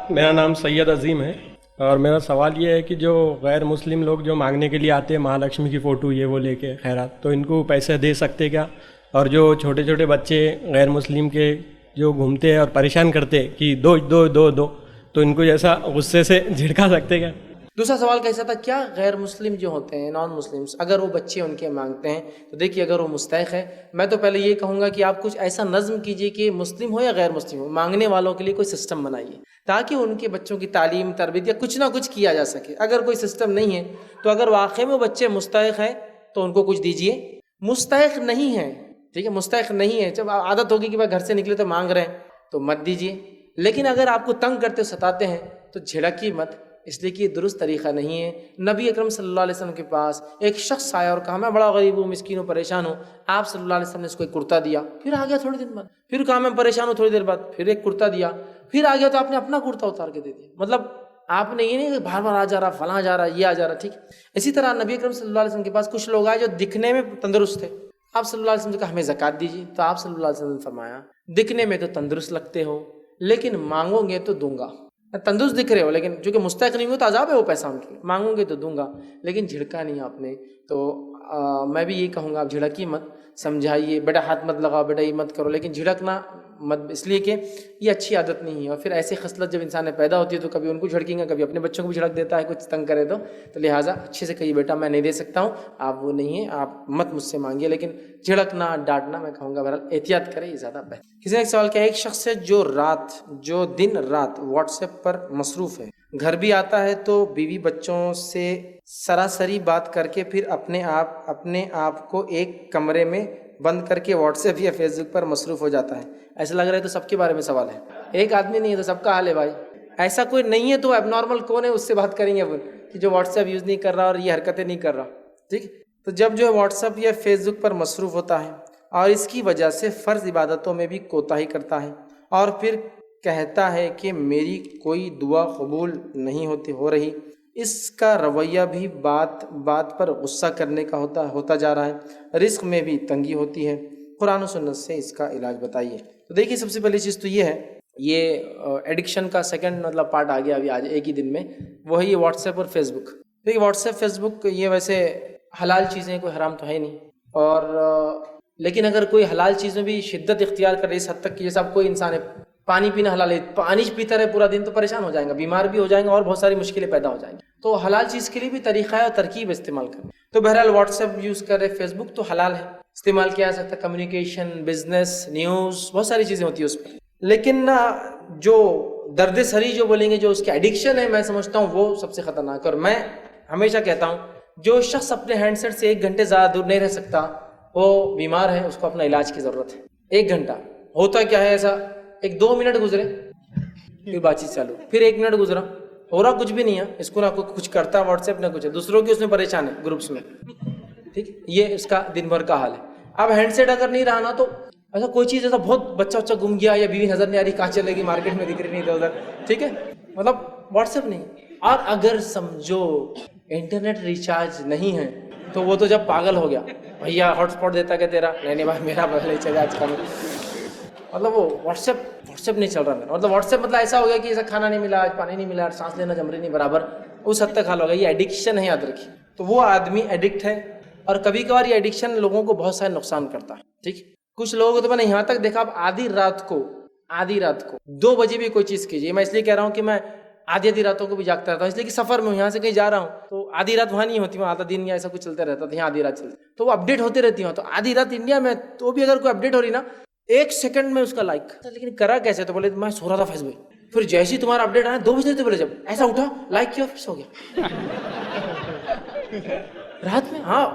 میرا نام سید عظیم ہے، اور میرا سوال یہ ہے کہ جو غیر مسلم لوگ جو مانگنے کے لیے آتے ہیں مہالکشمی کی فوٹو یہ وہ لے کے خیرات، تو ان کو پیسے دے سکتے کیا؟ اور جو چھوٹے چھوٹے بچے غیر مسلم کے جو گھومتے ہیں اور پریشان کرتے ہیں کہ دو دو دو دو، تو ان کو جیسا غصے سے جھڑکا سکتے کیا؟ دوسرا سوال کیسا تھا، کیا غیر مسلم جو ہوتے ہیں نان مسلمس اگر وہ بچے ان کے مانگتے ہیں تو دیکھیے اگر وہ مستحق ہے، میں تو پہلے یہ کہوں گا کہ آپ کچھ ایسا نظم کیجئے کہ مسلم ہو یا غیر مسلم ہو، مانگنے والوں کے لیے کوئی سسٹم بنائیے تاکہ ان کے بچوں کی تعلیم تربیت یا کچھ نہ کچھ کیا جا سکے. اگر کوئی سسٹم نہیں ہے تو اگر واقعی میں بچے مستحق ہیں تو ان کو کچھ دیجئے. مستحق نہیں ہے، ٹھیک ہے، مستحق نہیں ہے، جب عادت ہوگی کہ بھائی گھر سے نکلے تو مانگ رہے ہیں تو مت دیجئے. لیکن اگر آپ کو تنگ کرتے ستاتے ہیں تو جھڑکیے مت، اس لیے کہ یہ درست طریقہ نہیں ہے. نبی اکرم صلی اللہ علیہ وسلم کے پاس ایک شخص آیا اور کہا میں بڑا غریب ہوں، مسکین ہوں، پریشان ہوں. آپ صلی اللہ علیہ وسلم نے اس کو ایک کرتا دیا، پھر آ گیا تھوڑی دن بعد، پھر کہا میں پریشان ہوں، تھوڑی دیر بعد پھر ایک کرتا دیا، پھر آ گیا تو آپ نے اپنا کرتا اتار کے دے دیا. مطلب آپ نے یہ نہیں کہ بار بار آ جا رہا، فلاں جا رہا، یہ آ جا رہا. ٹھیک. اسی طرح نبی اکرم صلی اللہ علیہ وسلم کے پاس کچھ لوگ آئے جو دکھنے میں تندرست تھے. آپ صلی اللہ علیہ وسلم نے کہا ہمیں زکوٰۃ دیجیے، تو آپ صلی اللہ علیہ وسلم نے فرمایا دکھنے میں تو تندرست لگتے ہو لیکن مانگو گے تو دوں گا. تندرست دکھ رہے ہو لیکن چونکہ مستحق نہیں ہو تو عذاب ہے وہ پیسہ ان کے لیے، مانگوں گے تو دوں گا، لیکن جھڑکا نہیں آپ نے. تو میں بھی یہی کہوں گا آپ جھڑکی مت. سمجھائیے بیٹا ہاتھ مت لگاؤ، بیٹا یہ مت کرو، لیکن جھڑکنا مت، اس لیے کہ یہ اچھی عادت نہیں ہے. اور پھر ایسی خصلت جب انسان میں پیدا ہوتی ہے تو کبھی ان کو جھڑکیں گا، کبھی اپنے بچوں کو بھی جھڑک دیتا ہے کچھ تنگ کرے تو لہٰذا اچھے سے کہیے بیٹا میں نہیں دے سکتا ہوں، آپ وہ نہیں ہیں، آپ مت مجھ سے مانگیے، لیکن جھڑکنا ڈانٹنا میں کہوں گا بہرحال احتیاط کرے، یہ زیادہ بہتر. کسی نے ایک سوال کیا، ایک شخص ہے جو دن رات واٹس ایپ پر مصروف ہے، گھر بھی آتا ہے تو بیوی بچوں سے سراسری بات کر کے پھر اپنے آپ کو ایک کمرے میں بند کر کے واٹس ایپ یا فیس بک پر مصروف ہو جاتا ہے. ایسا لگ رہا ہے تو سب کے بارے میں سوال ہے، ایک آدمی نہیں ہے تو سب کا حال ہے بھائی. ایسا کوئی نہیں ہے تو اب نارمل کون ہے، اس سے بات کریں گے اپن کہ جو واٹس ایپ یوز نہیں کر رہا اور یہ حرکتیں نہیں کر رہا. ٹھیک، تو جب جو ہے واٹس ایپ یا فیس بک پر مصروف ہوتا ہے اور اس کی وجہ سے فرض عبادتوں میں بھی کوتاہی کرتا ہے اور پھر کہتا ہے کہ میری کوئی دعا قبول نہیں ہو رہی، اس کا رویہ بھی بات پر غصہ کرنے کا ہوتا جا رہا ہے، رزق میں بھی تنگی ہوتی ہے، قرآن و سنت سے اس کا علاج بتائیے. تو دیکھیے سب سے پہلی چیز تو یہ ہے، یہ ایڈکشن کا سیکنڈ پارٹ آ گیا ابھی آج ایک ہی دن میں، وہ ہے یہ واٹس ایپ اور فیس بک. دیکھیے واٹس ایپ فیس بک یہ ویسے حلال چیزیں، کوئی حرام تو ہے نہیں، اور لیکن اگر کوئی حلال چیز میں بھی شدت اختیار کرے اس حد تک کہ جیسا کوئی انسان ہے پانی پینا حلال ہے، پانی پیتا رہے پورا دن تو پریشان ہو جائیں گا، بیمار بھی ہو جائیں گا اور بہت ساری مشکلیں پیدا ہو جائیں گی. تو حلال چیز کے لیے بھی طریقہ ہے اور ترکیب استعمال کریں. تو بہرحال واٹس ایپ یوز کر رہے، فیس بک تو حلال ہے، استعمال کیا جا سکتا ہے، کمیونیکیشن، بزنس، نیوز، بہت ساری چیزیں ہوتی ہیں اس پہ. لیکن جو درد سری جو بولیں گے، جو اس کی ایڈکشن ہے، میں سمجھتا ہوں وہ سب سے خطرناک ہے. اور میں ہمیشہ کہتا ہوں جو شخص اپنے ہینڈ سیٹ سے 1 گھنٹے زیادہ دور نہیں رہ سکتا وہ بیمار ہے، اس کو اپنا علاج کی ضرورت ہے. 1 گھنٹا ہوتا کیا ہے ایسا، 1-2 منٹ گزرے پھر بات چیت چالو، پھر 1 منٹ گزرا، ہو رہا کچھ بھی نہیں ہے، اس کو نہ کچھ کرتا واٹس ایپ نہ کچھ ہے، دوسروں کی اس میں پریشان ہے گروپس میں. ٹھیک، یہ اس کا دن بھر کا حال ہے. اب ہینڈ سیٹ اگر نہیں رہا نا تو ایسا کوئی چیز ایسا بہت بچہ گم گیا یا بیوی نظر نہیں آ رہی، کہاں چلے گی، مارکیٹ میں دکھ رہی نہیں ادھر، ٹھیک ہے، مطلب واٹس ایپ نہیں. اور اگر سمجھو انٹرنیٹ ریچارج نہیں ہے تو وہ تو جب پاگل ہو گیا، بھیا ہاٹ اسپاٹ دیتا کہ تیرا، نہیں بھائی میرا پہلے چلے آج کا، مطلب وہ واٹس ایپ نہیں چل رہا میرا، مطلب واٹس ایپ مطلب ایسا ہو گیا کہ ایسا کھانا نہیں ملا، آج پانی نہیں ملا، سانس لینا جم رہی نہیں برابر، اس حد تک حال ہو گیا. یہ ایڈکشن ہے، یاد رکھیے. تو وہ آدمی ایڈکٹ ہے، اور کبھی کبھار یہ ایڈکشن لوگوں کو بہت سارے نقصان کرتا ہے. ٹھیک، کچھ لوگوں کو تو میں نے یہاں تک دیکھا، اب آدھی رات کو 2 بجے بھی کوئی چیز کیجیے. میں اس لیے کہہ رہا ہوں کہ میں آدھی راتوں کو بھی جاگتا رہتا ہوں، اس لیے کہ سفر میں یہاں سے کہیں جا رہا ہوں تو آدھی رات وہاں نہیں ہوتی، وہاں آدھا دن یا ایسا کچھ چلتا رہتا تھا، یہاں آدھی رات چلتی تو وہ اپڈیٹ ہوتی رہتی ہوں. تو آدھی رات انڈیا میں تو بھی اگر کوئی اپڈیٹ ہو رہی نا 1 سیکنڈ میں اس کا لائک، لیکن کرا کیسے، تو بولے میں سو رہا تھا فیس بک، پھر جیسے ہی تمہارا اپڈیٹ آیا 2 بجے تو بولے جب ایسا اٹھا لائک کیا پھر سو گیا. رات میں ہاں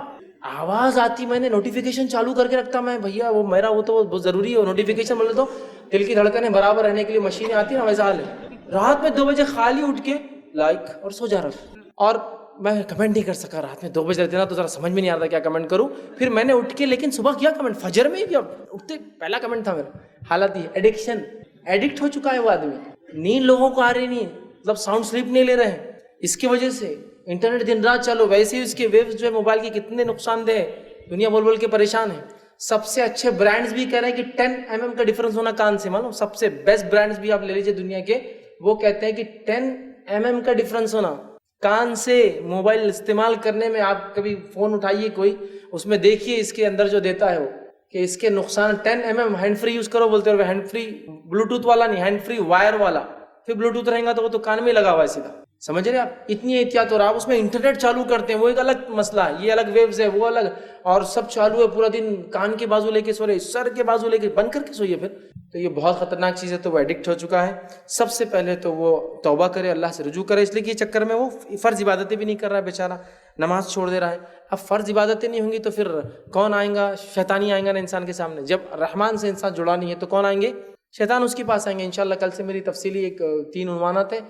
آواز آتی، میں نے نوٹیفیکیشن چالو کر کے رکھتا میں، بھیا وہ میرا وہ تو بہت ضروری ہے نوٹیفیکیشن، بولے تو دل کی دھڑکنیں برابر رہنے کے لیے مشینیں آتی ہیں نا، ویسا حال ہے. رات میں 2 بجے خالی اٹھ کے لائک اور سو جا رہا، اور میں کمنٹ نہیں کر سکا. رات میں 2 بجے رہتے نا تو ذرا سمجھ میں نہیں آ رہا کیا کمنٹ کروں. پھر میں نے اٹھ کے لیکن صبح کیا کمنٹ، فجر میں بھی اٹھتے پہلا کمنٹ تھا میرا. حالت یہ ایڈکشن، ایڈکٹ ہو چکا ہے وہ آدمی. نیند لوگوں کو آ رہی نہیں ہے، مطلب ساؤنڈ سلیپ نہیں لے رہے ہیں اس کی وجہ سے. انٹرنیٹ دن رات چلو، ویسے ہی اس کے ویوز جو ہے موبائل کی کتنے نقصان دہ، دنیا بول کے پریشان ہے. سب سے اچھے برانڈز بھی کہہ رہے ہیں کہ 10 mm کا ڈفرنس ہونا کان سے، معلوم سب سے بیسٹ برانڈز بھی آپ لے لیجیے دنیا کے، وہ کہتے ہیں کہ 10 mm کا ڈفرنس ہونا کان سے موبائل استعمال کرنے میں. آپ کبھی فون اٹھائیے کوئی، اس میں دیکھیے اس کے اندر جو دیتا ہے وہ کہ اس کے نقصان 10 mm. ہینڈ فری یوز کرو بولتے ہو، ہینڈ فری بلوٹوتھ والا نہیں، ہینڈ فری وائر والا. پھر بلوٹوتھ رہیں گا تو وہ تو کان میں لگا ہوا ہے سیدھا، سمجھ رہے آپ. اتنی احتیاط ہو رہا، آپ اس میں انٹرنیٹ چالو کرتے ہیں وہ ایک الگ مسئلہ ہے، یہ الگ ویوز ہے وہ الگ، اور سب چالو ہے پورا دن، کان کے بازو لے کے سو رہے، سر کے بازو لے کے بند کر کے سوئیے پھر. تو یہ بہت خطرناک چیز ہے. تو وہ ایڈکٹ ہو چکا ہے. سب سے پہلے تو وہ توبہ کرے، اللہ سے رجوع کرے، اس لیے کہ یہ چکر میں وہ فرض عبادتیں بھی نہیں کر رہا ہے بیچارہ، نماز چھوڑ دے رہا ہے. اب فرض عبادتیں نہیں ہوں گی تو پھر کون آئیں گا، شیطانی آئیں گا نا انسان کے سامنے. جب رحمان سے انسان جڑا نہیں ہے تو کون آئیں گے، شیطان اس کے پاس آئیں گے. انشاءاللہ کل سے میری تفصیلی 3 عنوانات ہیں،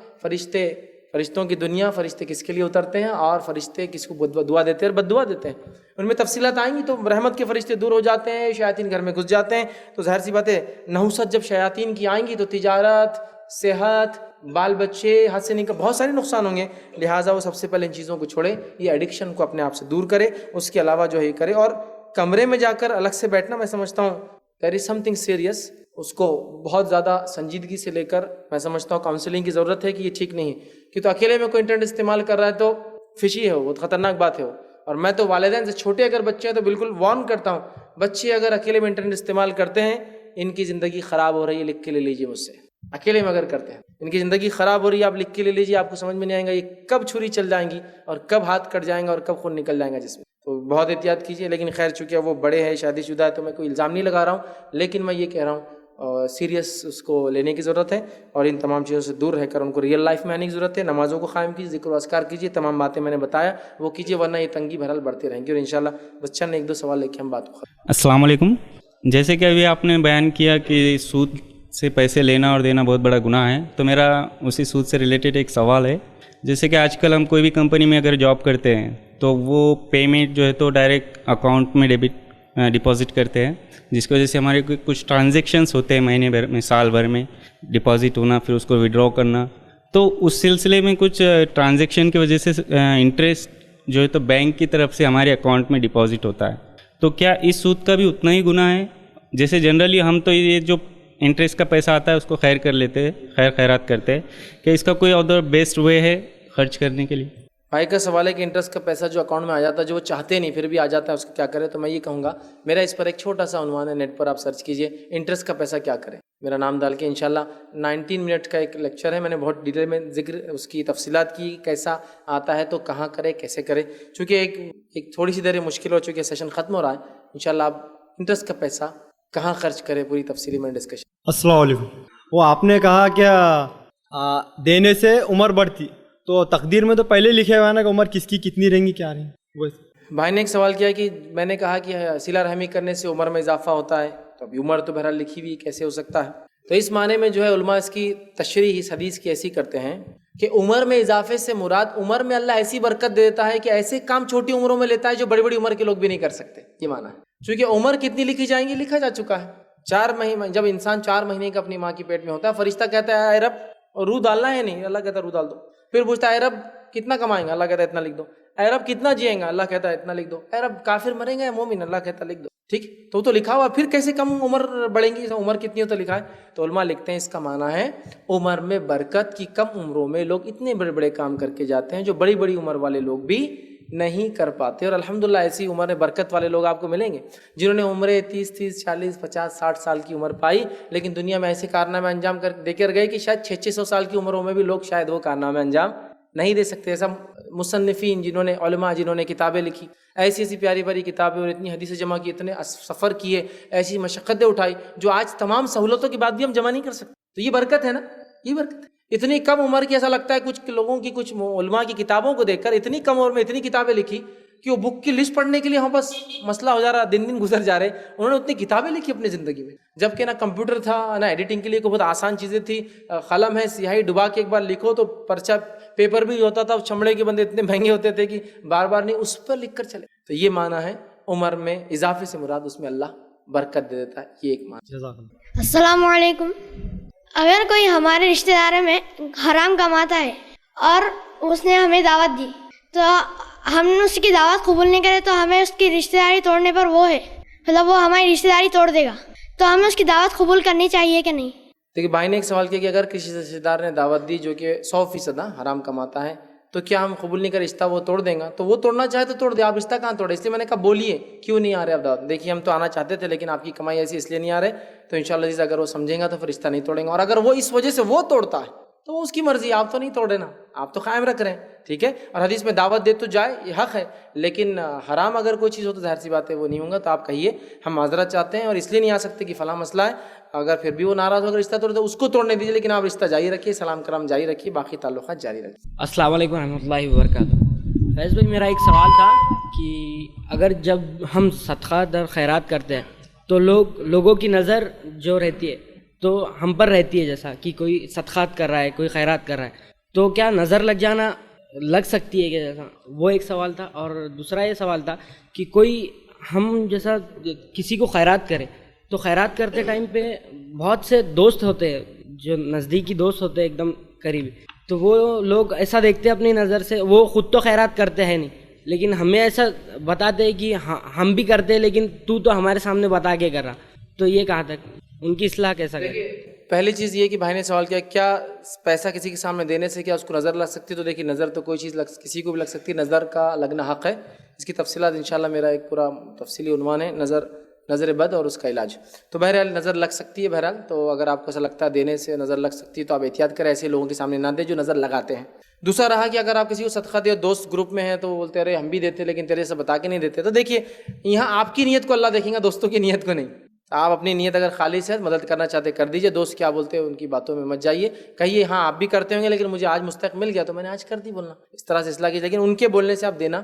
فرشتوں کی دنیا، فرشتے کس کے لیے اترتے ہیں، اور فرشتے کس کو دعا دیتے ہیں اور بد دعا دیتے ہیں. ان میں تفصیلات آئیں گی. تو رحمت کے فرشتے دور ہو جاتے ہیں، شیاطین گھر میں گھس جاتے ہیں. تو ظاہر سی بات ہے نحوست جب شیاطین کی آئیں گی تو تجارت، صحت، بال بچے ہاتھ سے نکل، بہت سارے نقصان ہوں گے. لہٰذا وہ سب سے پہلے ان چیزوں کو چھوڑے، یہ ایڈکشن کو اپنے آپ سے دور کرے. اس کے علاوہ جو ہے کرے، اور کمرے میں جا کر الگ سے بیٹھنا، میں سمجھتا ہوں دیر از سم تھنگ سیریس. اس کو بہت زیادہ سنجیدگی سے لے کر میں سمجھتا ہوں کاؤنسلنگ کی ضرورت ہے کہ یہ ٹھیک نہیں ہے. کہ تو اکیلے میں کوئی انٹرنیٹ استعمال کر رہا ہے تو فشی ہے، وہ خطرناک بات ہے وہ. اور میں تو والدین سے چھوٹے اگر بچے ہیں تو بالکل وارن کرتا ہوں بچے اگر اکیلے میں انٹرنیٹ استعمال کرتے ہیں ان کی زندگی خراب ہو رہی ہے، لکھ کے لے لیجیے مجھ سے، اکیلے میں اگر کرتے ہیں ان کی زندگی خراب ہو رہی ہے، آپ لکھ کے لے لیجیے، آپ کو سمجھ میں نہیں آئے گا یہ کب چھری چل جائیں گی اور کب ہاتھ کٹ جائیں گا اور کب خون نکل جائے گا جسم. تو بہت احتیاط کیجیے. لیکن خیر چونکہ وہ بڑے ہیں، شادی شدہ ہے، تو میں کوئی الزام نہیں لگا رہا ہوں، لیکن میں یہ کہہ رہا ہوں سیریس اس کو لینے کی ضرورت ہے اور ان تمام چیزوں سے دور رہ کر ان کو ریئل لائف میں آنے کی ضرورت ہے. نمازوں کو قائم کیجیے، ذکر و اذکار کیجیے، تمام باتیں میں نے بتایا وہ کیجیے، ورنہ یہ تنگی بہرحال بڑھتے رہیں گی. اور انشاءاللہ بچہ نے 1-2 سوال لے کے ہم بات کو السلام علیکم. جیسے کہ ابھی آپ نے بیان کیا کہ سود سے پیسے لینا اور دینا بہت بڑا گناہ ہے، تو میرا اسی سود سے ریلیٹڈ ایک سوال ہے. جیسے کہ آج کل ہم کوئی بھی کمپنی میں اگر جاب کرتے ہیں تو وہ پیمنٹ جو ہے تو ڈائریکٹ اکاؤنٹ میں ڈپازٹ کرتے ہیں، جس کی وجہ سے ہمارے کچھ ٹرانزیکشنس ہوتے ہیں مہینے بھر میں، سال بھر میں ڈپازٹ ہونا، پھر اس کو وڈرا کرنا. تو اس سلسلے میں کچھ ٹرانزیکشن کی وجہ سے انٹرسٹ جو ہے تو بینک کی طرف سے ہمارے اکاؤنٹ میں ڈپازٹ ہوتا ہے. تو کیا اس سود کا بھی اتنا ہی گناہ ہے؟ جیسے جنرلی ہم تو یہ جو انٹرسٹ کا پیسہ آتا ہے اس کو خیر کر لیتے ہیں، خیرات کرتے ہیں، کہ اس کا کوئی ادر بیسٹ وے ہے خرچ کرنے کے لیے؟ بھائی کا سوال ہے کہ انٹرسٹ کا پیسہ جو اکاؤنٹ میں آ جاتا ہے، جو وہ چاہتے نہیں پھر بھی آ جاتا ہے، اس کو کیا کرے؟ تو میں یہ کہوں گا، میرا اس پر ایک چھوٹا سا عنوان ہے، نیٹ پر آپ سرچ کیجئے انٹرسٹ کا پیسہ کیا کریں، میرا نام ڈال کے. انشاءاللہ 19 منٹ کا ایک لیکچر ہے، میں نے بہت ڈیٹیل میں ذکر اس کی تفصیلات کی، کیسا آتا ہے تو کہاں کرے، کیسے کرے. چونکہ ایک تھوڑی سی دیر مشکل ہو چکی ہے، سیشن ختم ہو رہا ہے، انشاءاللہ آپ انٹرسٹ کا پیسہ کہاں خرچ کرے پوری تفصیلی میں ڈسکشن. السلام علیکم. وہ آپ نے کہا کیا دینے سے عمر بڑھتی، تو تقدیر میں تو پہلے لکھے ہوا ہے نا کہ عمر کس کی کتنی رہیں گی، کیا رہیں گی. بھائی نے ایک سوال کیا کہ میں نے کہا کہ صلہ رحمی کرنے سے عمر میں اضافہ ہوتا ہے، تو ابھی عمر تو بہرحال لکھی ہوئی کیسے ہو سکتا ہے؟ تو اس معنی میں جو ہے علماء اس کی تشریح اس حدیث کی ایسی کرتے ہیں کہ عمر میں اضافے سے مراد عمر میں اللہ ایسی برکت دے دیتا ہے کہ ایسے کام چھوٹی عمروں میں لیتا ہے جو بڑی بڑی عمر کے لوگ بھی نہیں کر سکتے. یہ معنی ہے. چونکہ عمر کتنی لکھی جائیں گی لکھا جا چکا ہے. 4 مہینے جب انسان 4 مہینے کا اپنی ماں کی پیٹ میں ہوتا ہے، فرشتہ کہتا ہے اے رب روح ڈالنا ہے نہیں، اللہ کہتا ہے روح ڈال دو. پھر پوچھتا ہے اے رب کتنا کمائیں گا، اللہ کہتا ہے اتنا لکھ دو. اے رب کتنا جیئیں گا، اللہ کہتا ہے اتنا لکھ دو. اے رب کافر مریں گا یا مومن، اللہ کہتا ہے لکھ دو. ٹھیک، تو لکھا ہوا. پھر کیسے کم عمر بڑھیں گی، عمر کتنی ہو تو لکھا ہے. تو علماء لکھتے ہیں اس کا معنی ہے عمر میں برکت کی کم عمروں میں لوگ اتنے بڑے بڑے کام کر کے جاتے ہیں جو بڑی بڑی عمر والے لوگ بھی نہیں کر پاتے. اور الحمدللہ ایسی عمر میں برکت والے لوگ آپ کو ملیں گے جنہوں نے عمریں 30 40 50 60 سال کی عمر پائی، لیکن دنیا میں ایسے کارنامے انجام کر دے کر گئے کہ شاید 600 سال کی عمروں میں بھی لوگ شاید وہ کارنامے انجام نہیں دے سکتے. ایسا مصنفین جنہوں نے علماء جنہوں نے کتابیں لکھی، ایسی پیاری پیاری کتابیں اور اتنی حدیثیں جمع کی، اتنے سفر کیے، ایسی مشقتیں اٹھائی جو آج تمام سہولتوں کے بعد بھی ہم جمع نہیں کر سکتے. تو یہ برکت ہے نا، یہ برکت ہے. اتنی کم عمر کی ایسا لگتا ہے کچھ لوگوں کی، کچھ علماء کی کتابوں کو دیکھ کر اتنی کم عمر میں اتنی کتابیں لکھی کہ وہ بک کی لسٹ پڑھنے کے لیے ہم بس مسئلہ ہو جا رہا، دن گزر جا رہے. انہوں نے اتنی کتابیں لکھی اپنی زندگی میں، جبکہ نہ کمپیوٹر تھا نہ ایڈیٹنگ کے لیے کوئی بہت آسان چیزیں تھی. قلم ہے، سیاہی ڈبا کے ایک بار لکھو تو پرچہ پیپر بھی ہوتا تھا، چمڑے کے بندے اتنے مہنگے ہوتے تھے کہ بار بار نہیں، اس پر لکھ کر چلے. تو یہ معنی ہے عمر میں اضافے سے مراد اس میں اللہ برکت دے دیتا ہے. یہ ایک معنی. السلام علیکم. اگر کوئی ہمارے رشتہ داروں میں حرام کماتا ہے اور اس نے ہمیں دعوت دی تو ہم اس کی دعوت قبول نہیں کرے تو ہمیں اس کی رشتہ داری توڑنے پر وہ ہے، مطلب وہ ہماری رشتہ داری توڑ دے گا، تو ہمیں اس کی دعوت قبول کرنی چاہیے کہ نہیں؟ دیکھیے بھائی نے ایک سوال کیا کہ اگر کسی رشتہ دار نے دعوت دی جو کہ 100% حرام کماتا ہے تو کیا ہم قبول نہیں کر رشتہ وہ توڑ دیں گا؟ تو وہ توڑنا چاہے تو توڑ دے، آپ رشتہ کہاں توڑے؟ اس لیے میں نے کہا بولیے کیوں نہیں آ رہے آپ دعوت. دیکھیے ہم تو آنا چاہتے تھے لیکن آپ کی کمائی ایسی اس لیے نہیں آ رہے، تو انشاءاللہ عزیز اگر وہ سمجھیں گا تو پھر رشتہ نہیں توڑیں گا. اور اگر وہ اس وجہ سے وہ توڑتا ہے تو اس کی مرضی، آپ تو نہیں توڑے نا، آپ تو قائم رکھ رہے ہیں. ٹھیک ہے، اور حدیث میں دعوت دے تو جائے، یہ حق ہے، لیکن حرام اگر کوئی چیز ہو تو ظاہر سی بات ہے وہ نہیں ہوں گا. تو آپ کہیے ہم معذرت چاہتے ہیں اور اس لیے نہیں آ سکتے کہ فلاں مسئلہ ہے. اگر پھر بھی وہ ناراض ہو کر رشتہ توڑ دے اس کو توڑنے دیجیے، لیکن آپ رشتہ جاری رکھیے، سلام کرام جاری رکھیے، باقی تعلقات جاری رکھیے. السلام علیکم ورحمۃ اللہ وبرکاتہ. فیض بھائی میرا ایک سوال تھا کہ اگر جب ہم صدقات اور خیرات کرتے ہیں تو لوگوں کی نظر جو رہتی ہے تو ہم پر رہتی ہے، جیسا کہ کوئی صدقات کر رہا ہے کوئی خیرات کر رہا ہے تو کیا نظر لگ سکتی ہے کہ جیسا، وہ ایک سوال تھا. اور دوسرا یہ سوال تھا کہ کوئی ہم جیسا کسی کو خیرات کرے تو خیرات کرتے ٹائم پہ بہت سے دوست ہوتے ہیں جو نزدیکی دوست ہوتے ہیں ایک دم قریبی، تو وہ لوگ ایسا دیکھتے ہیں اپنی نظر سے، وہ خود تو خیرات کرتے ہیں نہیں لیکن ہمیں ایسا بتاتے ہیں کہ ہم بھی کرتے ہیں لیکن تو ہمارے سامنے بتا کے کر رہا. تو یہ کہاں تک ان کی اصلاح کیسا کرے؟ پہلی چیز یہ کہ بھائی نے سوال کیا کیا پیسہ کسی کے سامنے دینے سے کیا اس کو نظر لگ سکتی ہے؟ تو دیکھیے نظر تو کوئی چیز کسی کو بھی لگ سکتی ہے، نظر کا لگنا حق ہے. اس کی تفصیلات انشاءاللہ میرا ایک پورا تفصیلی عنوان ہے، نظر نظر بد اور اس کا علاج. تو بہرحال نظر لگ سکتی ہے، بہرحال تو اگر آپ کو ایسا لگتا ہے دینے سے نظر لگ سکتی ہے تو آپ احتیاط کریں، ایسے لوگوں کے سامنے نہ دیں جو نظر لگاتے ہیں. دوسرا رہا کہ اگر آپ کسی کو صدقہ دے، دوست گروپ میں ہیں تو وہ بولتے رہے ہم بھی دیتے لیکن تیرے سے بتا کے نہیں دیتے. تو دیکھیے یہاں آپ کی نیت کو اللہ دیکھیں گا، دوستوں کی نیت کو نہیں. آپ اپنی نیت اگر خالص ہے، مدد کرنا چاہتے کر دیجئے. دوست کیا بولتے ہیں ان کی باتوں میں مت جائیے. کہیے ہاں آپ بھی کرتے ہوں گے لیکن مجھے آج مستحق مل گیا تو میں نے آج کر دی، بولنا اس طرح سے اصلاح کی. لیکن ان کے بولنے سے آپ دینا